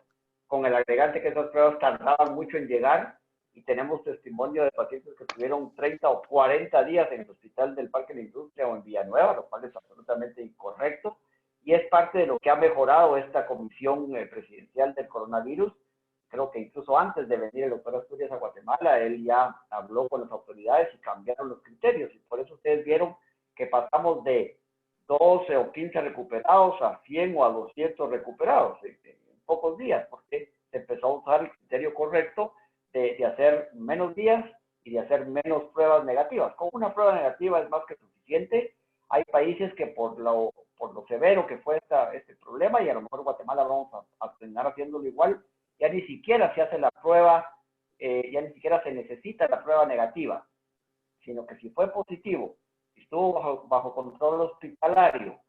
con el agregante que esas pruebas tardaban mucho en llegar, y tenemos testimonio de pacientes que tuvieron 30 o 40 días en el hospital del Parque de la Industria o en Villanueva, lo cual es absolutamente incorrecto, y es parte de lo que ha mejorado esta comisión presidencial del coronavirus. Creo que incluso antes de venir el doctor Asturias a Guatemala, él ya habló con las autoridades y cambiaron los criterios, y por eso ustedes vieron que pasamos de 12 o 15 recuperados a 100 o a 200 recuperados en pocos días, porque se empezó a usar el criterio correcto de hacer menos días y de hacer menos pruebas negativas. Con una prueba negativa es más que suficiente. Hay países que por lo severo que fue este problema, y a lo mejor Guatemala vamos a terminar haciéndolo igual, ya ni siquiera se hace la prueba, ya ni siquiera se necesita la prueba negativa, sino que si fue positivo, estuvo bajo control hospitalario,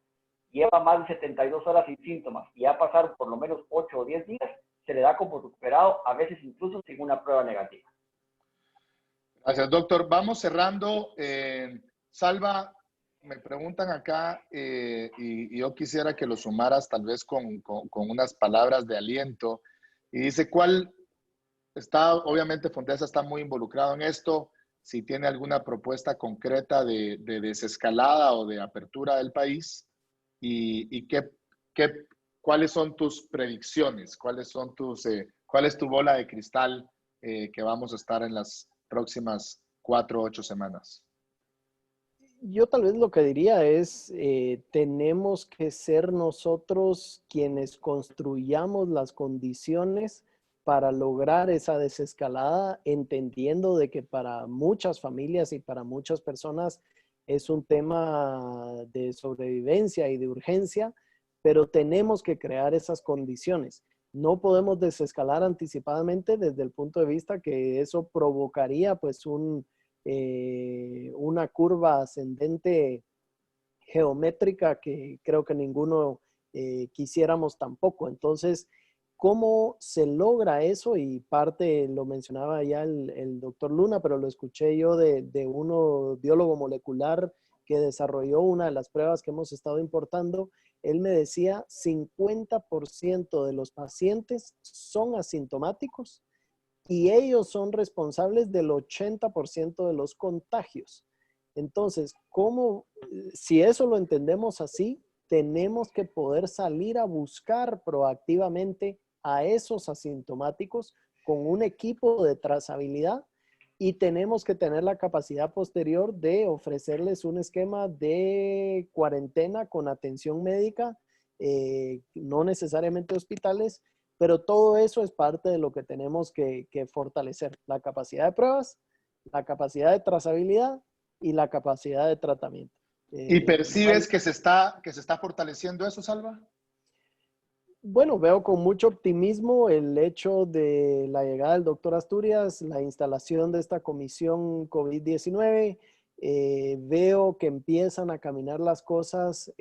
lleva más de 72 horas sin síntomas y ha pasado por lo menos 8 o 10 días, se le da como recuperado, a veces incluso sin una prueba negativa. Gracias, doctor. Vamos cerrando. Salva, me preguntan acá y yo quisiera que lo sumaras tal vez con unas palabras de aliento. Y dice, ¿cuál está? Obviamente Fontesa está muy involucrado en esto. Si tiene alguna propuesta concreta de desescalada o de apertura del país y cuáles son tus predicciones, cuál es tu bola de cristal que vamos a estar en las próximas 4 o 8 semanas. Yo tal vez lo que diría es, tenemos que ser nosotros quienes construyamos las condiciones para lograr esa desescalada, entendiendo de que para muchas familias y para muchas personas es un tema de sobrevivencia y de urgencia, pero tenemos que crear esas condiciones. No podemos desescalar anticipadamente desde el punto de vista que eso provocaría pues una curva ascendente geométrica que creo que ninguno quisiéramos tampoco. Entonces, ¿cómo se logra eso? Y parte, lo mencionaba ya el doctor Luna, pero lo escuché yo de un biólogo molecular que desarrolló una de las pruebas que hemos estado importando. Él me decía, 50% de los pacientes son asintomáticos y ellos son responsables del 80% de los contagios. Entonces, si eso lo entendemos así, tenemos que poder salir a buscar proactivamente a esos asintomáticos con un equipo de trazabilidad, y tenemos que tener la capacidad posterior de ofrecerles un esquema de cuarentena con atención médica, no necesariamente hospitales, pero todo eso es parte de lo que tenemos que fortalecer: la capacidad de pruebas, la capacidad de trazabilidad y la capacidad de tratamiento. ¿Y percibes que se está fortaleciendo eso, Salva? Bueno, veo con mucho optimismo el hecho de la llegada del doctor Asturias, la instalación de esta comisión COVID-19. Veo que empiezan a caminar las cosas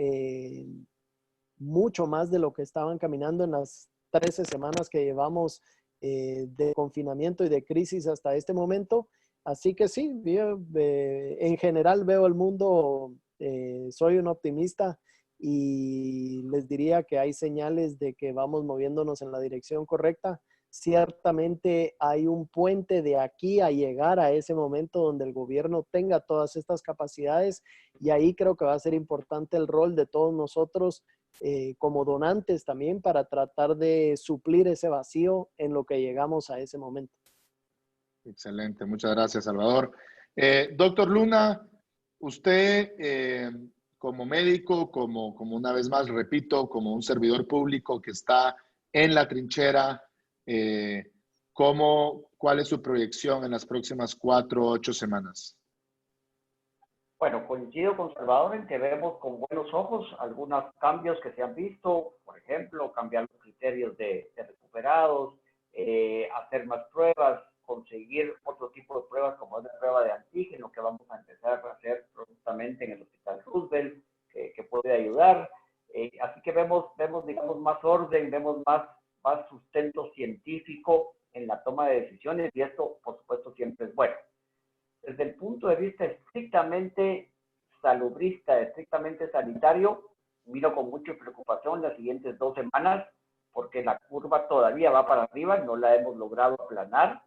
mucho más de lo que estaban caminando en las 13 semanas que llevamos de confinamiento y de crisis hasta este momento. Así que sí, en general veo el mundo, soy un optimista y les diría que hay señales de que vamos moviéndonos en la dirección correcta. Ciertamente hay un puente de aquí a llegar a ese momento donde el gobierno tenga todas estas capacidades, y ahí creo que va a ser importante el rol de todos nosotros como donantes también para tratar de suplir ese vacío en lo que llegamos a ese momento. Excelente, muchas gracias, Salvador. Doctor Luna, usted como médico, como una vez más repito, como un servidor público que está en la trinchera, ¿cuál es su proyección en las próximas 4 o 8 semanas? Bueno, coincido con Salvador en que vemos con buenos ojos algunos cambios que se han visto, por ejemplo, cambiar los criterios de recuperados, hacer más pruebas, conseguir otro tipo de pruebas como es la prueba de antígeno que vamos a empezar a hacer prontamente en el Hospital Roosevelt, que puede ayudar. Así que vemos, digamos, más orden, vemos más sustento científico en la toma de decisiones, y esto, por supuesto, siempre es bueno. Desde el punto de vista estrictamente salubrista, estrictamente sanitario, miro con mucha preocupación las siguientes 2 semanas, porque la curva todavía va para arriba, no la hemos logrado aplanar.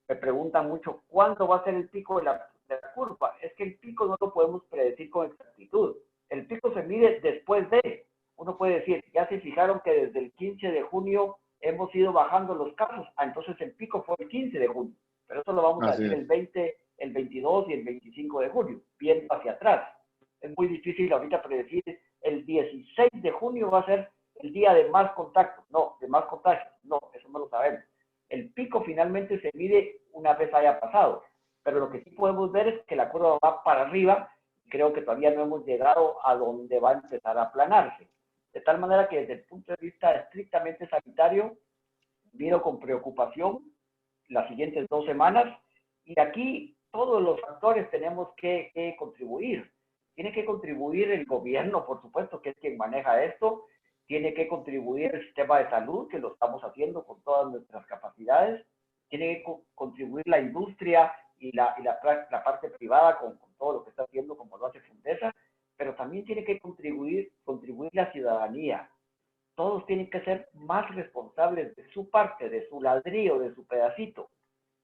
Me preguntan mucho cuándo va a ser el pico de la curva. Es que el pico no lo podemos predecir con exactitud. El pico se mide después de. Uno puede decir, ya se fijaron que desde el 15 de junio hemos ido bajando los casos. Entonces el pico fue el 15 de junio. Pero eso lo vamos a decir el 20, el 22 y el 25 de junio, viendo hacia atrás. Es muy difícil ahorita predecir el 16 de junio va a ser el día de más contacto. No, de más contagios. No, eso no lo sabemos. El pico finalmente se mide una vez haya pasado, pero lo que sí podemos ver es que la curva va para arriba. Creo que todavía no hemos llegado a donde va a empezar a aplanarse. De tal manera que desde el punto de vista estrictamente sanitario, miro con preocupación las siguientes 2 semanas, y aquí todos los actores tenemos que contribuir. Tiene que contribuir el gobierno, por supuesto, que es quien maneja esto. Tiene que contribuir el sistema de salud, que lo estamos haciendo con todas nuestras capacidades. Tiene que contribuir la industria y la parte privada con todo lo que está haciendo, como lo hace Fundesa, pero también tiene que contribuir la ciudadanía. Todos tienen que ser más responsables de su parte, de su ladrillo, de su pedacito.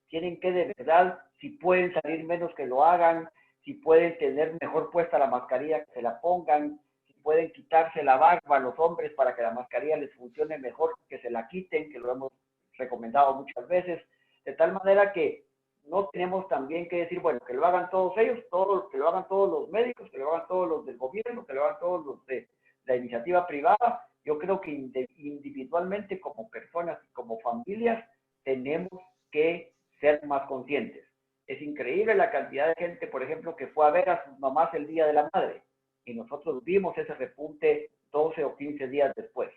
Tienen que, de verdad, si pueden salir menos, que lo hagan. Si pueden tener mejor puesta la mascarilla, que se la pongan. Si pueden quitarse la barba a los hombres para que la mascarilla les funcione mejor, que se la quiten, que lo hemos recomendado muchas veces. De tal manera que no tenemos también que decir, bueno, que lo hagan todos ellos, que lo hagan todos los médicos, que lo hagan todos los del gobierno, que lo hagan todos los de la iniciativa privada. Yo creo que individualmente, como personas y como familias, tenemos que ser más conscientes. Es increíble la cantidad de gente, por ejemplo, que fue a ver a sus mamás el Día de la Madre, y nosotros vimos ese repunte 12 o 15 días después.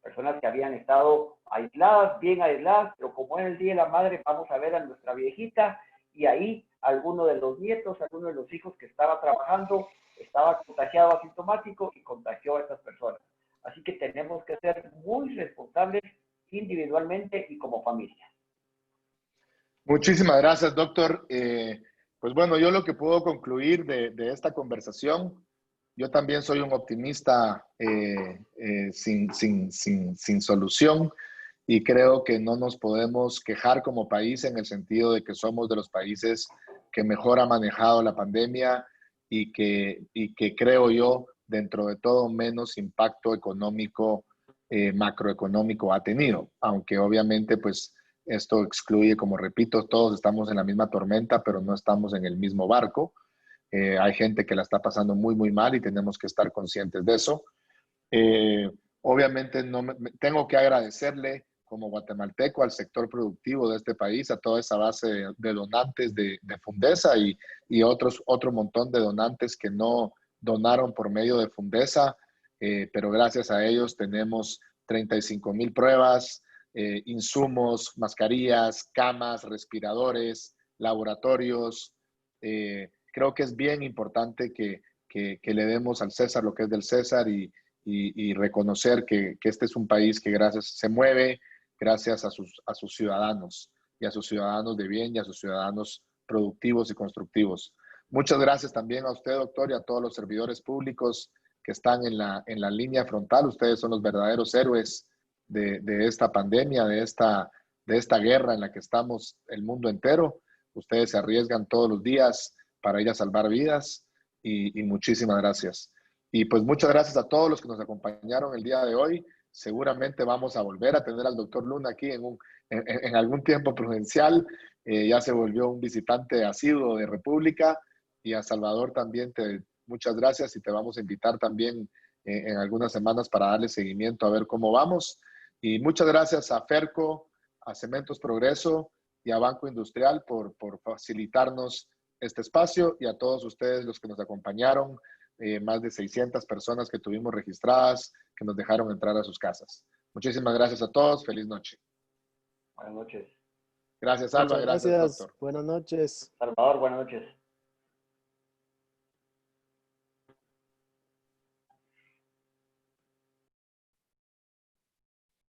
Personas que habían estado aisladas, bien aisladas, pero como es el Día de la Madre, vamos a ver a nuestra viejita, y ahí alguno de los nietos, alguno de los hijos que estaba trabajando, estaba contagiado asintomático y contagió a estas personas. Así que tenemos que ser muy responsables individualmente y como familia. Muchísimas gracias, doctor. Pues bueno, yo lo que puedo concluir de esta conversación, yo también soy un optimista sin solución, y creo que no nos podemos quejar como país en el sentido de que somos de los países que mejor ha manejado la pandemia y que creo yo, dentro de todo, menos impacto económico, macroeconómico ha tenido, aunque obviamente pues esto excluye, como repito, todos estamos en la misma tormenta, pero no estamos en el mismo barco. Hay gente que la está pasando muy, muy mal y tenemos que estar conscientes de eso. Obviamente tengo que agradecerle como guatemalteco al sector productivo de este país, a toda esa base de donantes de Fundesa y otro montón de donantes que no donaron por medio de Fundesa, pero gracias a ellos tenemos 35,000 pruebas, insumos, mascarillas, camas, respiradores, laboratorios. Creo que es bien importante que le demos al César lo que es del César y reconocer que este es un país que se mueve gracias a sus ciudadanos, y a sus ciudadanos de bien, y a sus ciudadanos productivos y constructivos. Muchas gracias también a usted, doctor, y a todos los servidores públicos que están en la línea frontal. Ustedes son los verdaderos héroes de esta pandemia, de esta guerra en la que estamos el mundo entero. Ustedes se arriesgan todos los días para ir a salvar vidas, y muchísimas gracias. Y pues muchas gracias a todos los que nos acompañaron el día de hoy. Seguramente vamos a volver a tener al doctor Luna aquí en algún tiempo prudencial. Ya se volvió un visitante asiduo de República. Y a Salvador también muchas gracias, y te vamos a invitar también en algunas semanas para darle seguimiento a ver cómo vamos. Y muchas gracias a Ferco, a Cementos Progreso y a Banco Industrial por facilitarnos este espacio, y a todos ustedes los que nos acompañaron, más de 600 personas que tuvimos registradas, que nos dejaron entrar a sus casas. Muchísimas gracias a todos. Feliz noche. Buenas noches. Gracias, Alba. Muchas gracias, gracias. doctor. Buenas noches. Salvador, buenas noches.